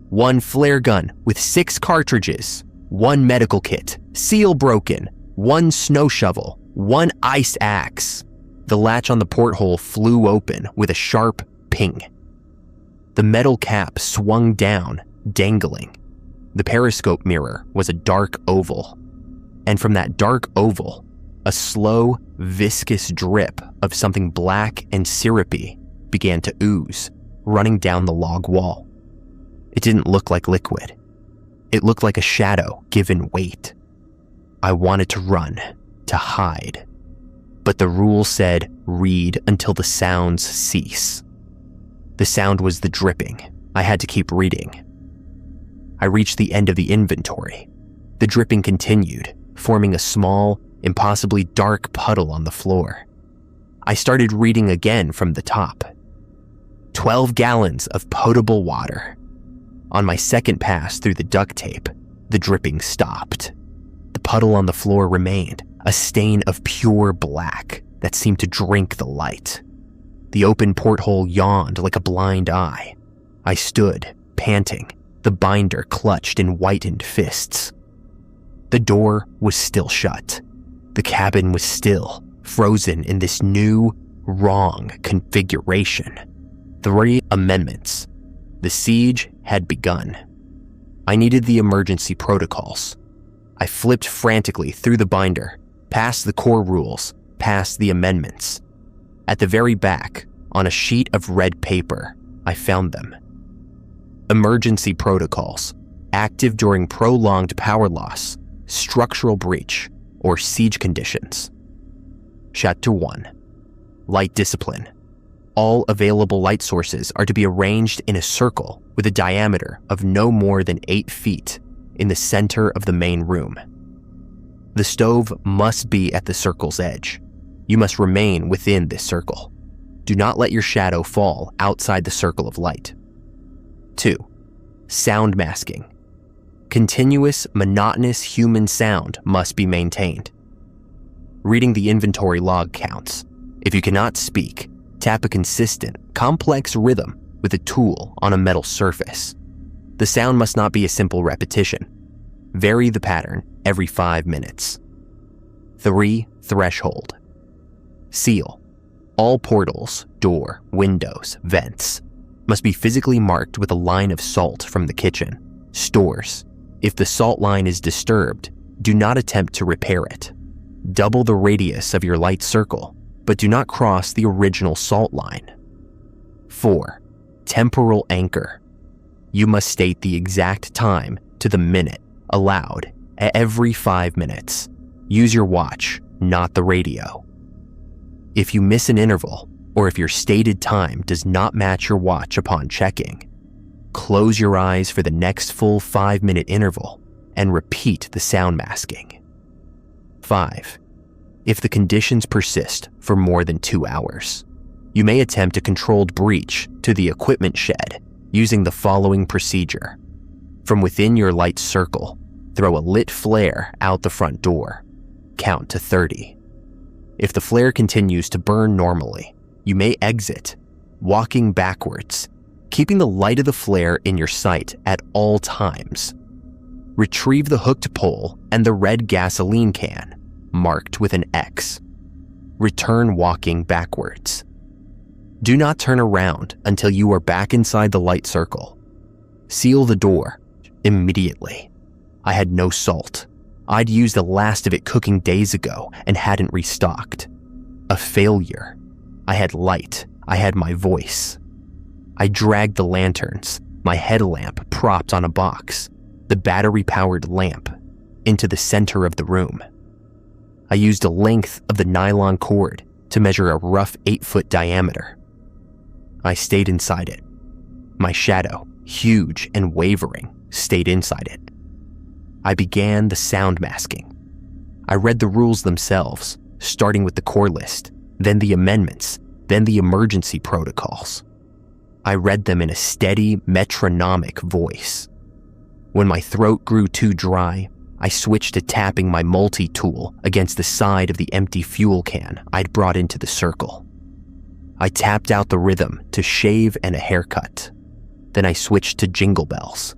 1 flare gun with 6 cartridges, 1 medical kit, seal broken, 1 snow shovel, 1 ice axe. The latch on the porthole flew open with a sharp ping. The metal cap swung down, dangling. The periscope mirror was a dark oval, and from that dark oval, a slow, viscous drip of something black and syrupy began to ooze, running down the log wall. It didn't look like liquid. It looked like a shadow given weight. I wanted to run, to hide, but the rule said read until the sounds cease. The sound was the dripping. I had to keep reading. I reached the end of the inventory. The dripping continued, forming a small, impossibly dark puddle on the floor. I started reading again from the top. 12 gallons of potable water. On my second pass through the duct tape, the dripping stopped. The puddle on the floor remained, a stain of pure black that seemed to drink the light. The open porthole yawned like a blind eye. I stood, panting, the binder clutched in whitened fists. The door was still shut. The cabin was still, frozen in this new, wrong configuration. 3 amendments. The siege had begun. I needed the emergency protocols. I flipped frantically through the binder, past the core rules, past the amendments. At the very back, on a sheet of red paper, I found them. Emergency protocols, active during prolonged power loss, structural breach, or siege conditions. Chapter 1. Light discipline. All available light sources are to be arranged in a circle with a diameter of no more than 8 feet in the center of the main room. The stove must be at the circle's edge. You must remain within this circle. Do not let your shadow fall outside the circle of light. 2. Sound masking. Continuous, monotonous human sound must be maintained. Reading the inventory log counts. If you cannot speak, tap a consistent, complex rhythm with a tool on a metal surface. The sound must not be a simple repetition. Vary the pattern every 5 minutes. 3. Threshold. Seal. All portals, door, windows, vents must be physically marked with a line of salt from the kitchen, stores. If the salt line is disturbed, do not attempt to repair it. Double the radius of your light circle, but do not cross the original salt line. 4. Temporal anchor. You must state the exact time to the minute allowed every 5 minutes. Use your watch, not the radio. If you miss an interval, or if your stated time does not match your watch upon checking, close your eyes for the next full 5-minute interval and repeat the sound masking. 5. If the conditions persist for more than 2 hours, you may attempt a controlled breach to the equipment shed using the following procedure. From within your light circle, throw a lit flare out the front door. Count to 30. If the flare continues to burn normally, you may exit, walking backwards, keeping the light of the flare in your sight at all times. Retrieve the hooked pole and the red gasoline can, marked with an X. Return walking backwards. Do not turn around until you are back inside the light circle. Seal the door immediately. I had no salt. I'd used the last of it cooking days ago and hadn't restocked. A failure. I had light. I had my voice. I dragged the lanterns, my headlamp propped on a box, the battery-powered lamp, into the center of the room. I used a length of the nylon cord to measure a rough 8-foot diameter. I stayed inside it. My shadow, huge and wavering, stayed inside it. I began the sound masking. I read the rules themselves, starting with the core list, then the amendments, then the emergency protocols. I read them in a steady, metronomic voice. When my throat grew too dry, I switched to tapping my multi-tool against the side of the empty fuel can I'd brought into the circle. I tapped out the rhythm to shave and a haircut. Then I switched to jingle bells.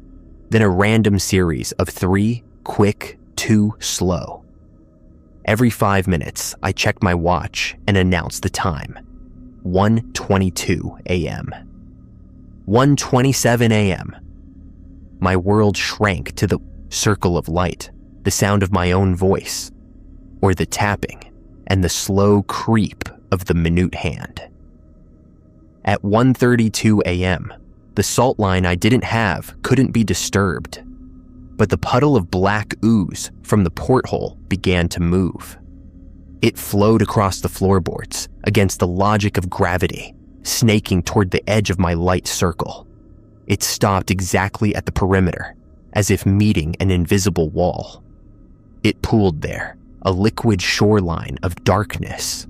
Then a random series of 3 quick, 2 slow. Every 5 minutes, I checked my watch and announced the time. 1:22 a.m. 1:27 a.m. my world shrank to the circle of light, the sound of my own voice, or the tapping and the slow creep of the minute hand. At 1:32 a.m., the salt line I didn't have couldn't be disturbed, but the puddle of black ooze from the porthole began to move. It flowed across the floorboards against the logic of gravity, snaking toward the edge of my light circle. It stopped exactly at the perimeter, as if meeting an invisible wall. It pooled there, a liquid shoreline of darkness.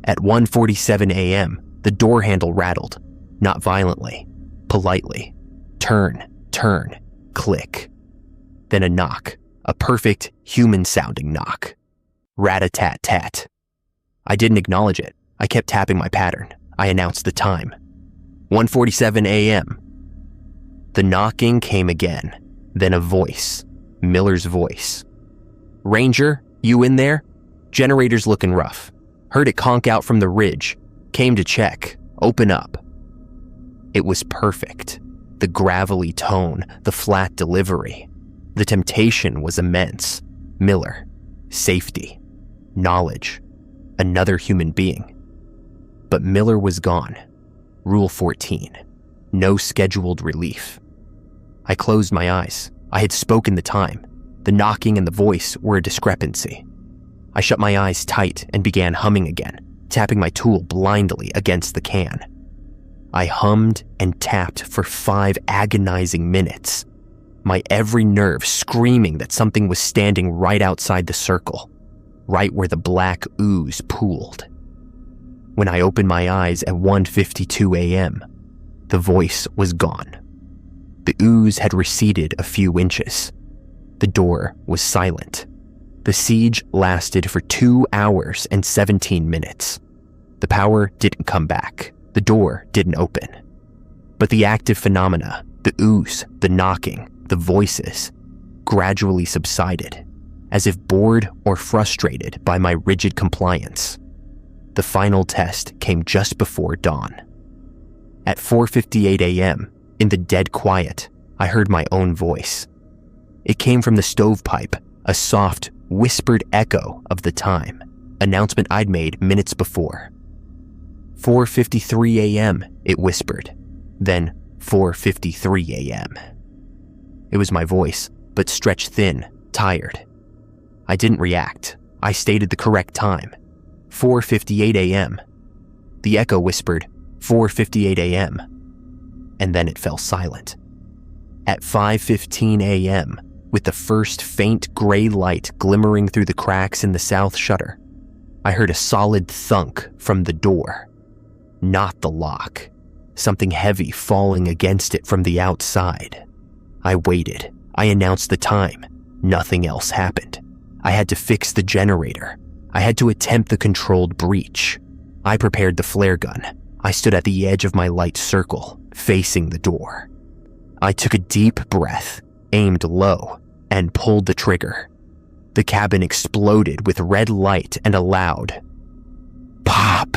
At 1:47 a.m., the door handle rattled, not violently, politely. Turn, click. Then a knock, a perfect human-sounding knock. Rat-a-tat-tat. I didn't acknowledge it. I kept tapping my pattern. I announced the time. 1:47 a.m. The knocking came again, then a voice, Miller's voice. "Ranger, you in there? Generator's looking rough. Heard it conk out from the ridge. Came to check. Open up." It was perfect. The gravelly tone, the flat delivery. The temptation was immense. Miller, safety, knowledge, another human being. But Miller was gone. Rule 14. No scheduled relief. I closed my eyes. I had spoken the time. The knocking and the voice were a discrepancy. I shut my eyes tight and began humming again, tapping my tool blindly against the can. I hummed and tapped for 5 agonizing minutes, my every nerve screaming that something was standing right outside the circle, right where the black ooze pooled. When I opened my eyes at 1:52 a.m., the voice was gone. The ooze had receded a few inches. The door was silent. The siege lasted for 2 hours and 17 minutes. The power didn't come back. The door didn't open. But the active phenomena, the ooze, the knocking, the voices, gradually subsided, as if bored or frustrated by my rigid compliance. The final test came just before dawn. At 4:58 a.m., in the dead quiet, I heard my own voice. It came from the stovepipe, a soft, whispered echo of the time, announcement I'd made minutes before. 4:53 a.m., it whispered, then 4:53 a.m. It was my voice, but stretched thin, tired. I didn't react. I stated the correct time, 4:58 a.m. The echo whispered, 4:58 a.m., and then it fell silent. At 5:15 a.m., with the first faint gray light glimmering through the cracks in the south shutter, I heard a solid thunk from the door. Not the lock. Something heavy falling against it from the outside. I waited. I announced the time. Nothing else happened. I had to fix the generator. I had to attempt the controlled breach. I prepared the flare gun. I stood at the edge of my light circle, facing the door. I took a deep breath, aimed low, and pulled the trigger. The cabin exploded with red light and a loud pop.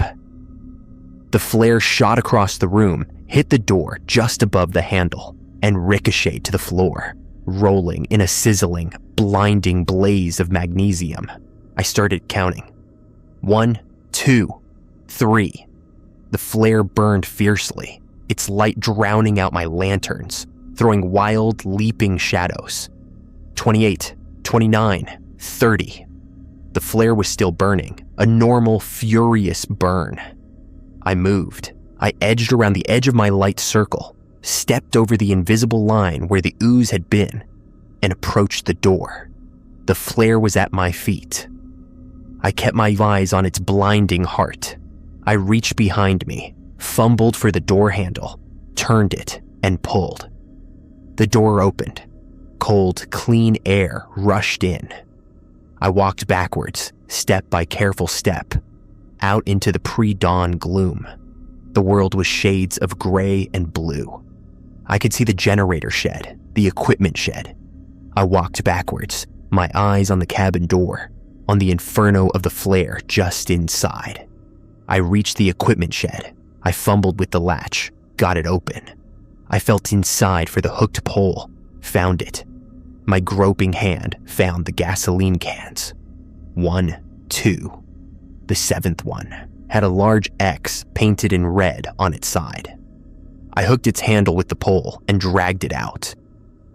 The flare shot across the room, hit the door just above the handle, and ricocheted to the floor, rolling in a sizzling, blinding blaze of magnesium. I started counting. 1, 2, 3. The flare burned fiercely, its light drowning out my lanterns, throwing wild, leaping shadows. 28, 29, 30. The flare was still burning, a normal, furious burn. I moved. I edged around the edge of my light circle, stepped over the invisible line where the ooze had been, and approached the door. The flare was at my feet. I kept my eyes on its blinding heart. I reached behind me, fumbled for the door handle, turned it, and pulled. The door opened. Cold, clean air rushed in. I walked backwards, step by careful step, out into the pre-dawn gloom. The world was shades of gray and blue. I could see the generator shed, the equipment shed. I walked backwards, my eyes on the cabin door, on the inferno of the flare just inside. I reached the equipment shed. I fumbled with the latch, got it open. I felt inside for the hooked pole, found it. My groping hand found the gasoline cans. 1, 2. The 7th one had a large X painted in red on its side. I hooked its handle with the pole and dragged it out.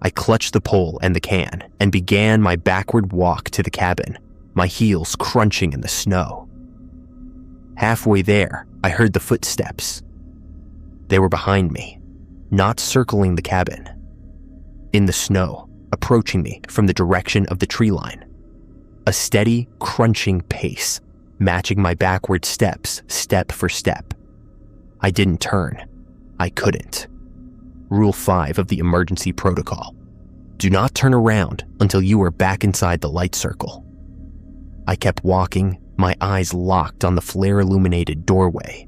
I clutched the pole and the can and began my backward walk to the cabin, my heels crunching in the snow. Halfway there, I heard the footsteps. They were behind me, not circling the cabin. In the snow, approaching me from the direction of the tree line. A steady, crunching pace, matching my backward steps, step for step. I didn't turn. I couldn't. Rule 5 of the emergency protocol. Do not turn around until you are back inside the light circle. I kept walking, my eyes locked on the flare-illuminated doorway,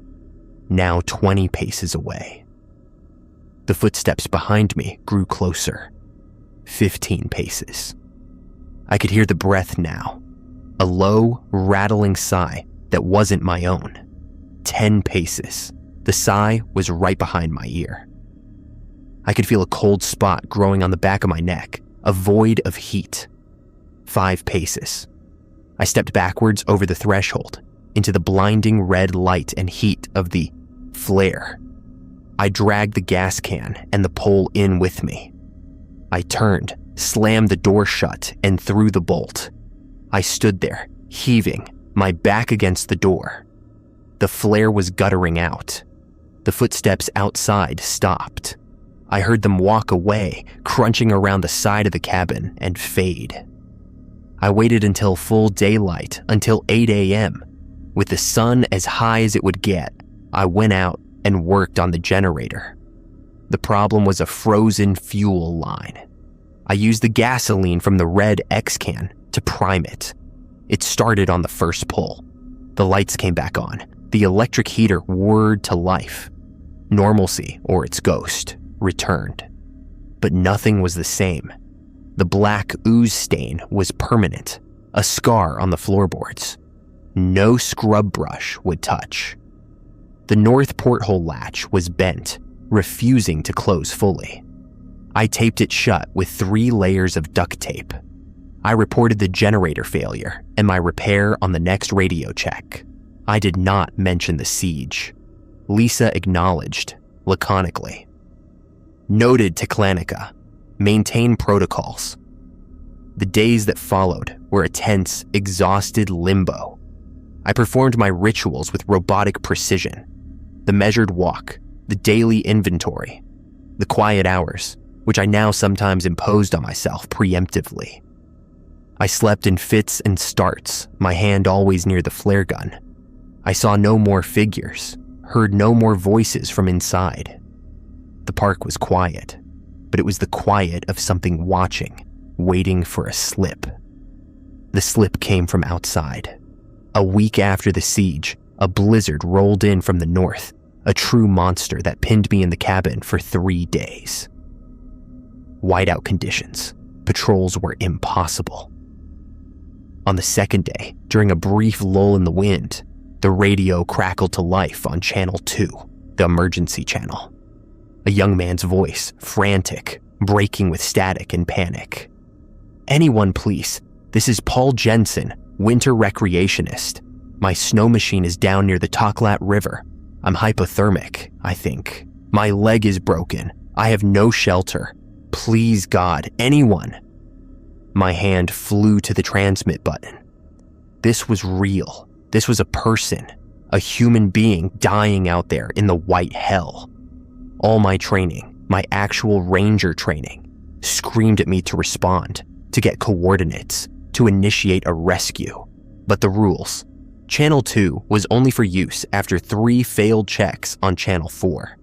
now 20 paces away. The footsteps behind me grew closer. 15 paces. I could hear the breath now, a low, rattling sigh that wasn't my own. 10 paces. The sigh was right behind my ear. I could feel a cold spot growing on the back of my neck, a void of heat. 5 paces. I stepped backwards over the threshold, into the blinding red light and heat of the flare. I dragged the gas can and the pole in with me. I turned, slammed the door shut, and threw the bolt. I stood there, heaving, my back against the door. The flare was guttering out. The footsteps outside stopped. I heard them walk away, crunching around the side of the cabin, and fade. I waited until full daylight, until 8 a.m. With the sun as high as it would get, I went out and worked on the generator. The problem was a frozen fuel line. I used the gasoline from the red X can to prime it. It started on the first pull. The lights came back on. The electric heater whirred to life. Normalcy, or its ghost, returned. But nothing was the same. The black ooze stain was permanent, a scar on the floorboards. No scrub brush would touch. The north porthole latch was bent, refusing to close fully. I taped it shut with 3 layers of duct tape. I reported the generator failure and my repair on the next radio check. I did not mention the siege. Lisa acknowledged, laconically. Noted to Klanica. Maintain protocols. The days that followed were a tense, exhausted limbo. I performed my rituals with robotic precision. The measured walk, the daily inventory, the quiet hours, which I now sometimes imposed on myself preemptively. I slept in fits and starts, my hand always near the flare gun. I saw no more figures, heard no more voices from inside. The park was quiet, but it was the quiet of something watching, waiting for a slip. The slip came from outside. A week after the siege, a blizzard rolled in from the north, a true monster that pinned me in the cabin for 3 days. Whiteout conditions. Patrols were impossible. On the second day, during a brief lull in the wind, the radio crackled to life on Channel 2, the emergency channel. A young man's voice, frantic, breaking with static and panic. "Anyone, please. This is Paul Jensen, winter recreationist. My snow machine is down near the Toklat River. I'm hypothermic, I think. My leg is broken. I have no shelter. Please, God, anyone." My hand flew to the transmit button. This was real. This was a person, a human being dying out there in the white hell. All my training, my actual ranger training, screamed at me to respond, to get coordinates, to initiate a rescue. But the rules. Channel 2 was only for use after 3 failed checks on Channel 4.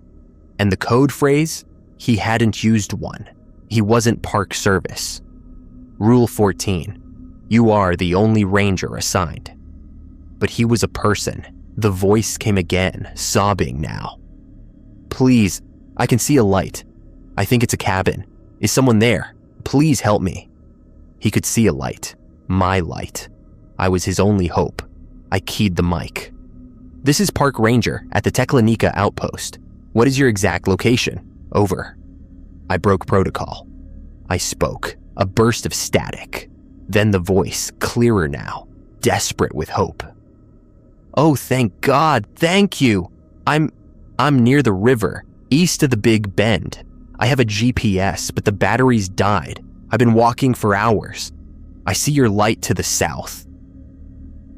And the code phrase? He hadn't used one. He wasn't park service. Rule 14. You are the only ranger assigned. But he was a person. The voice came again, sobbing now. "Please, I can see a light. I think it's a cabin. Is someone there? Please help me." He could see a light. My light. I was his only hope. I keyed the mic. "This is Park Ranger at the Teklanika outpost. What is your exact location? Over. I broke protocol. I spoke, a burst of static. Then the voice, clearer now, desperate with hope. Oh, thank God, thank you. I'm near the river, east of the Big Bend. I have a GPS, but the battery's died. I've been walking for hours. I see your light to the south.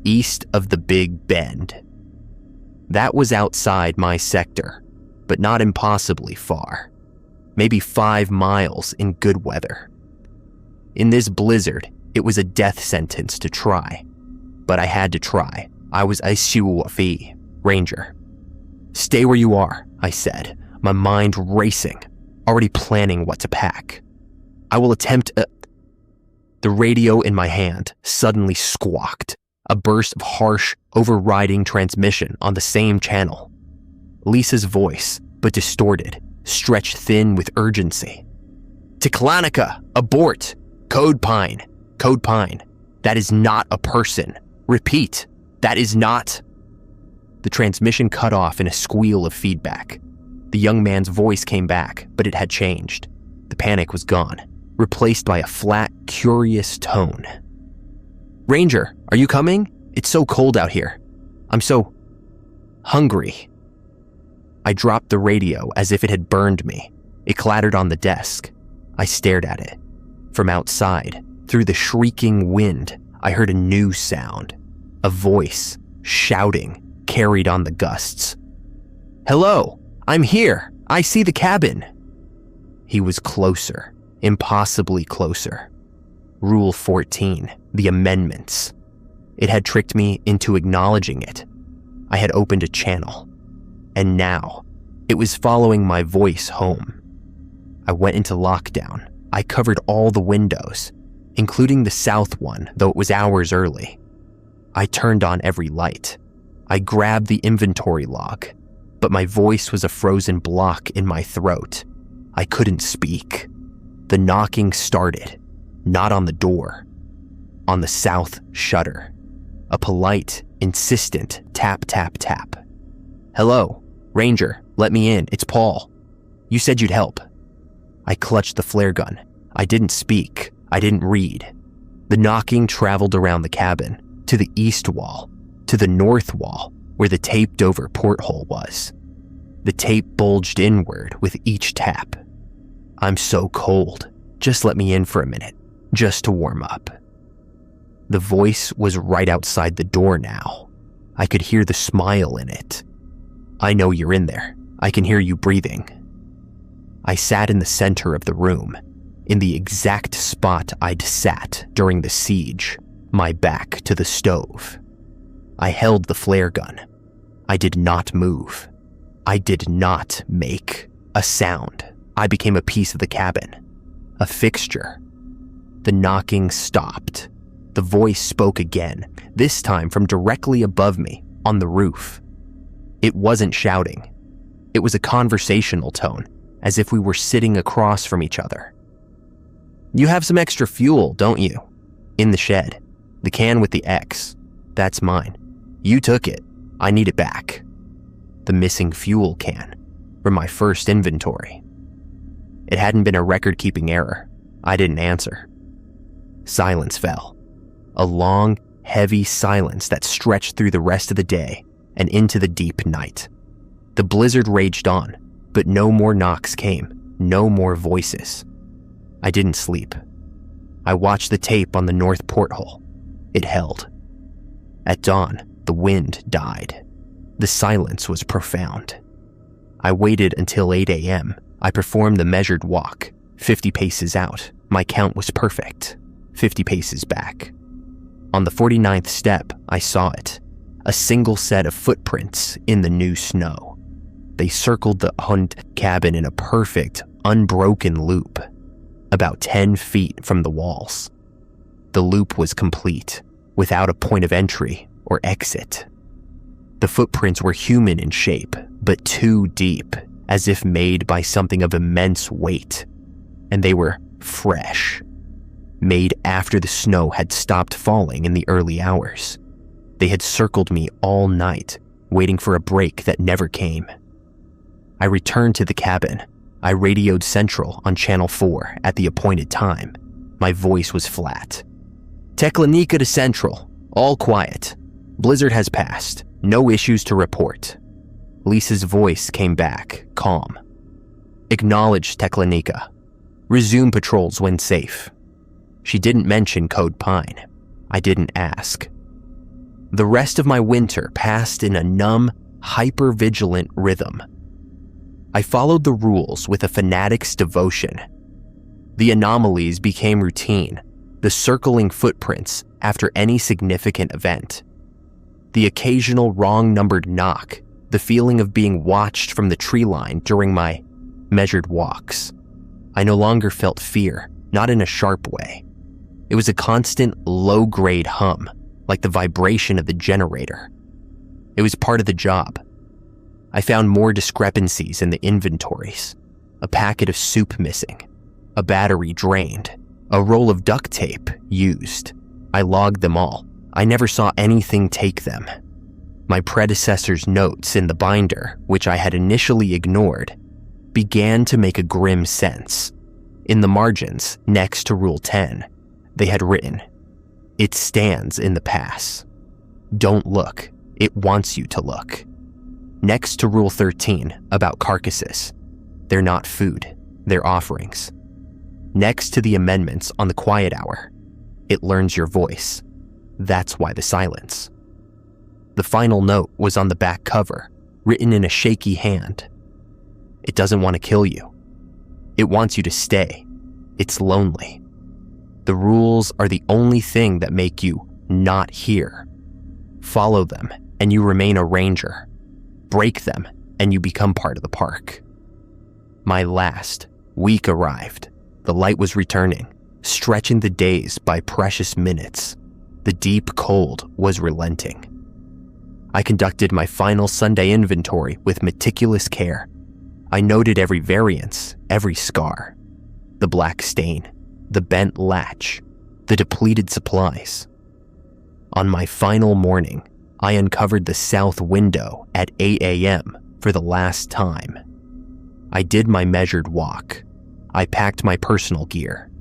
East of the Big Bend. That was outside my sector, but not impossibly far. Maybe 5 miles in good weather. In this blizzard, it was a death sentence to try. But I had to try. I was a SUV ranger. Stay where you are, I said, my mind racing, already planning what to pack. I will attempt a... The radio in my hand suddenly squawked, a burst of harsh, overriding transmission on the same channel. Lisa's voice, but distorted, stretched thin with urgency. Tiklanica, abort! Code Pine. Code Pine. That is not a person. Repeat, that is not... The transmission cut off in a squeal of feedback. The young man's voice came back, but it had changed. The panic was gone, replaced by a flat, curious tone. Ranger, are you coming? It's so cold out here. I'm so... hungry. I dropped the radio as if it had burned me. It clattered on the desk. I stared at it. From outside, through the shrieking wind, I heard a new sound. A voice, shouting, carried on the gusts. Hello, I'm here. I see the cabin. He was closer, impossibly closer. Rule 14, the amendments. It had tricked me into acknowledging it. I had opened a channel. And now, it was following my voice home. I went into lockdown. I covered all the windows, including the south one, though it was hours early. I turned on every light. I grabbed the inventory log, but my voice was a frozen block in my throat. I couldn't speak. The knocking started, not on the door, on the south shutter. A polite, insistent tap, tap, tap. Hello, Ranger, let me in. It's Paul. You said you'd help. I clutched the flare gun. I didn't speak. I didn't read. The knocking traveled around the cabin, to the east wall, to the north wall, where the taped-over porthole was. The tape bulged inward with each tap. I'm so cold. Just let me in for a minute, just to warm up. The voice was right outside the door now. I could hear the smile in it. I know you're in there. I can hear you breathing. I sat in the center of the room, in the exact spot I'd sat during the siege, my back to the stove. I held the flare gun. I did not move. I did not make a sound. I became a piece of the cabin, a fixture. The knocking stopped. The voice spoke again, this time from directly above me, on the roof. It wasn't shouting. It was a conversational tone, as if we were sitting across from each other. You have some extra fuel, don't you? In the shed. The can with the X. That's mine. You took it. I need it back. The missing fuel can, from my first inventory. It hadn't been a record-keeping error. I didn't answer. Silence fell. A long, heavy silence that stretched through the rest of the day and into the deep night. The blizzard raged on, but no more knocks came, no more voices. I didn't sleep. I watched the tape on the north porthole. It held. At dawn, the wind died. The silence was profound. I waited until 8 a.m. I performed the measured walk, 50 paces out. My count was perfect, 50 paces back. On the 49th step, I saw it, a single set of footprints in the new snow. They circled the hunt cabin in a perfect, unbroken loop, about 10 feet from the walls. The loop was complete, without a point of entry or exit. The footprints were human in shape, but too deep, as if made by something of immense weight. And they were fresh, made after the snow had stopped falling in the early hours. They had circled me all night, waiting for a break that never came. I returned to the cabin. I radioed Central on Channel 4 at the appointed time. My voice was flat. Teklanika to Central. All quiet. Blizzard has passed. No issues to report. Lisa's voice came back, calm. Acknowledge Teklanika. Resume patrols when safe. She didn't mention Code Pine. I didn't ask. The rest of my winter passed in a numb, hyper-vigilant rhythm. I followed the rules with a fanatic's devotion. The anomalies became routine, the circling footprints after any significant event. The occasional wrong-numbered knock, the feeling of being watched from the tree line during my measured walks. I no longer felt fear, not in a sharp way. It was a constant, low-grade hum, like the vibration of the generator. It was part of the job. I found more discrepancies in the inventories. A packet of soup missing, a battery drained, a roll of duct tape used. I logged them all. I never saw anything take them. My predecessor's notes in the binder, which I had initially ignored, began to make a grim sense. In the margins, next to Rule 10, they had written, "It stands in the pass. Don't look. It wants you to look." Next to Rule 13, about carcasses, they're not food, they're offerings. Next to the amendments on the quiet hour, it learns your voice. That's why the silence. The final note was on the back cover, written in a shaky hand. It doesn't want to kill you. It wants you to stay. It's lonely. The rules are the only thing that make you not here. Follow them and you remain a ranger. Break them and you become part of the park. My last week arrived. The light was returning, stretching the days by precious minutes. The deep cold was relenting. I conducted my final Sunday inventory with meticulous care. I noted every variance, every scar. The black stain, the bent latch, the depleted supplies. On my final morning, I uncovered the south window at 8 a.m. for the last time. I did my measured walk. I packed my personal gear.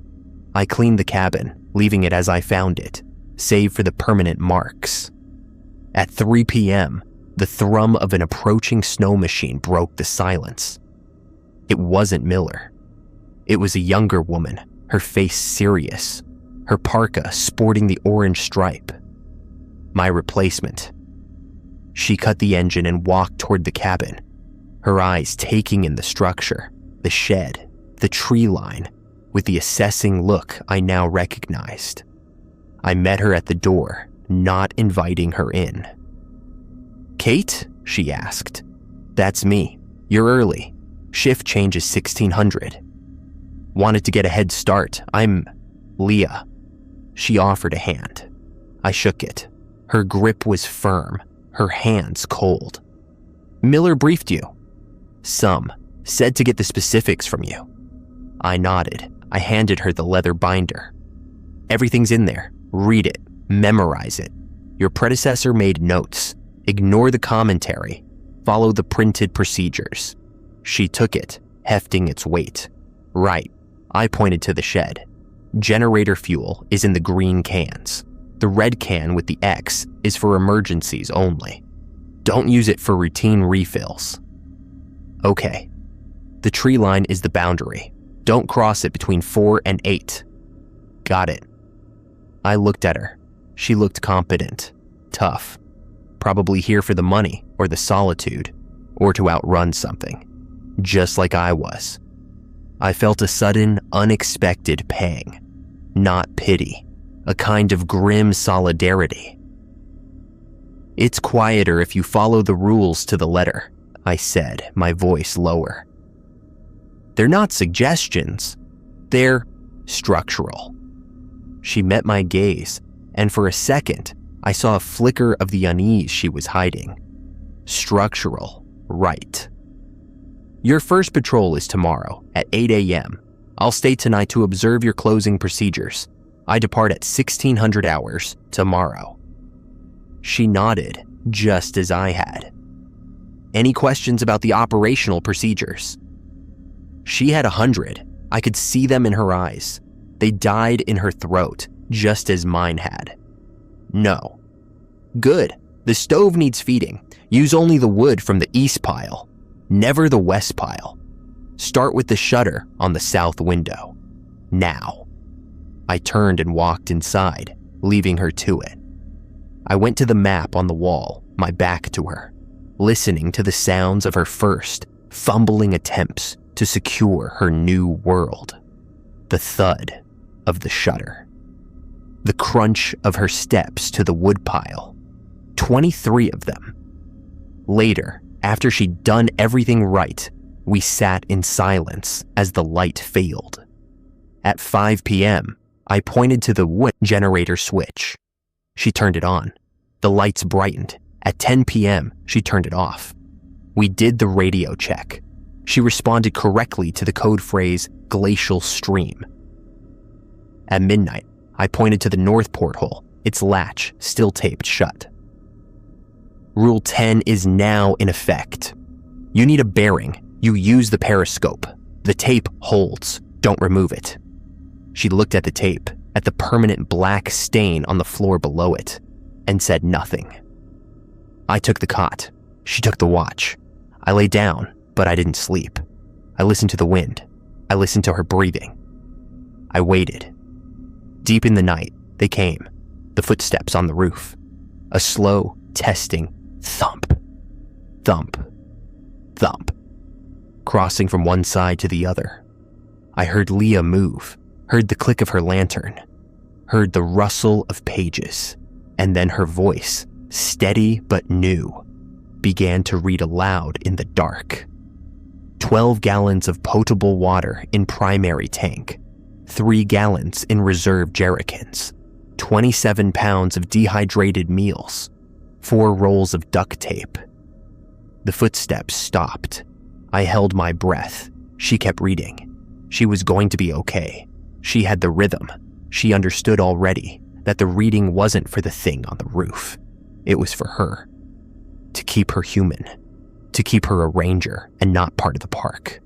I cleaned the cabin, leaving it as I found it, save for the permanent marks. At 3 p.m., the thrum of an approaching snow machine broke the silence. It wasn't Miller. It was a younger woman, her face serious, her parka sporting the orange stripe. My replacement. She cut the engine and walked toward the cabin, her eyes taking in the structure, the shed, the tree line, with the assessing look I now recognized. I met her at the door, not inviting her in. "Kate?" she asked. "That's me. You're early. Shift change is 1600. Wanted to get a head start. I'm Leah." She offered a hand. I shook it. Her grip was firm, her hands cold. "Miller briefed you." "Some. Said to get the specifics from you." I nodded. I handed her the leather binder. "Everything's in there. Read it. Memorize it. Your predecessor made notes. Ignore the commentary. Follow the printed procedures." She took it, hefting its weight. "Right." I pointed to the shed. "Generator fuel is in the green cans. The red can with the X is for emergencies only. Don't use it for routine refills." "Okay." "The tree line is the boundary. Don't cross it between 4 and 8. "Got it." I looked at her. She looked competent, tough, probably here for the money or the solitude, or to outrun something, just like I was. I felt a sudden, unexpected pang, not pity, a kind of grim solidarity. "It's quieter if you follow the rules to the letter," I said, my voice lower. "They're not suggestions. They're structural." She met my gaze, and for a second, I saw a flicker of the unease she was hiding. Structural, right. "Your first patrol is tomorrow at 8 a.m. I'll stay tonight to observe your closing procedures. I depart at 1600 hours tomorrow." She nodded, just as I had. "Any questions about the operational procedures?" She had 100. I could see them in her eyes. They died in her throat, just as mine had. No. Good. The stove needs feeding. Use only the wood from the east pile, never the west pile. Start with the shutter on the south window. Now. I turned and walked inside, leaving her to it. I went to the map on the wall, my back to her, listening to the sounds of her first, fumbling attempts to secure her new world. The thud of the shutter. The crunch of her steps to the woodpile. 23 of them. Later, after she'd done everything right, we sat in silence as the light failed. At 5 p.m., I pointed to the wood generator switch. She turned it on. The lights brightened. At 10 p.m., she turned it off. We did the radio check. She responded correctly to the code phrase, glacial stream. At midnight, I pointed to the north porthole, its latch still taped shut. Rule 10 is now in effect. You need a bearing. You use the periscope. The tape holds. Don't remove it. She looked at the tape, at the permanent black stain on the floor below it, and said nothing. I took the cot. She took the watch. I lay down, but I didn't sleep. I listened to the wind. I listened to her breathing. I waited. Deep in the night, they came, the footsteps on the roof. A slow, testing thump, thump, thump, crossing from one side to the other. I heard Leah move, heard the click of her lantern, heard the rustle of pages, and then her voice, steady but new, began to read aloud in the dark. 12 gallons of potable water in primary tank, 3 gallons in reserve jerrycans, 27 pounds of dehydrated meals, 4 rolls of duct tape. The footsteps stopped. I held my breath. She kept reading. She was going to be okay. She had the rhythm. She understood already that the reading wasn't for the thing on the roof. It was for her. To keep her human. To keep her a ranger and not part of the park.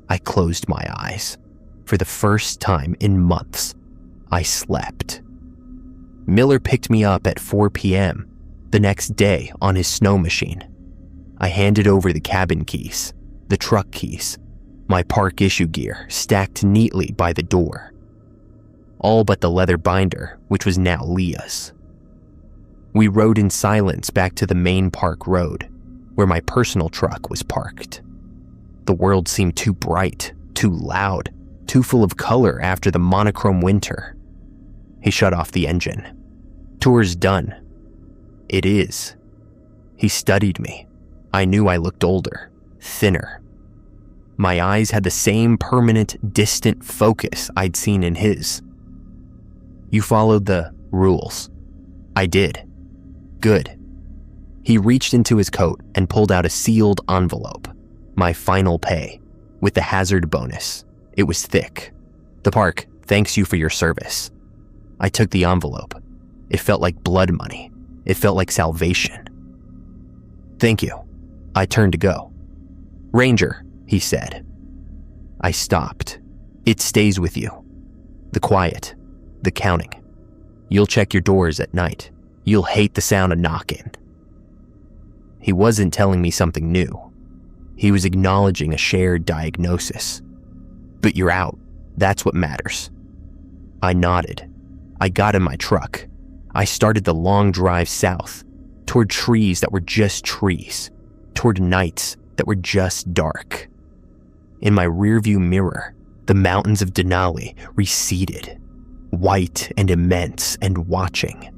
I closed my eyes. For the first time in months, I slept. Miller picked me up at 4 p.m. the next day on his snow machine. I handed over the cabin keys, the truck keys, my park issue gear stacked neatly by the door. All but the leather binder, which was now Leah's. We rode in silence back to the main park road, where my personal truck was parked. The world seemed too bright, too loud, too full of color after the monochrome winter. He shut off the engine. Tour's done. It is. He studied me. I knew I looked older, thinner. My eyes had the same permanent, distant focus I'd seen in his. You followed the rules. I did. Good. He reached into his coat and pulled out a sealed envelope. My final pay, with the hazard bonus. It was thick. The park thanks you for your service. I took the envelope. It felt like blood money. It felt like salvation. Thank you. I turned to go. Ranger, he said. I stopped. It stays with you. The quiet, the counting. You'll check your doors at night. You'll hate the sound of knocking. He wasn't telling me something new. He was acknowledging a shared diagnosis. But you're out. That's what matters. I nodded. I got in my truck. I started the long drive south, toward trees that were just trees, toward nights that were just dark. In my rearview mirror, the mountains of Denali receded, white and immense and watching.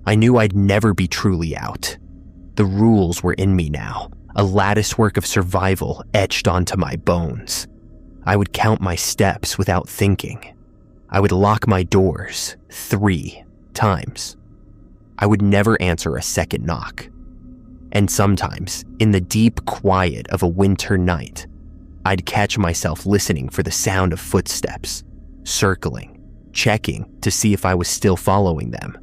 I knew I'd never be truly out. The rules were in me now, a latticework of survival etched onto my bones. I would count my steps without thinking. I would lock my doors 3 times. I would never answer a second knock. And sometimes, in the deep quiet of a winter night, I'd catch myself listening for the sound of footsteps, circling, checking to see if I was still following them.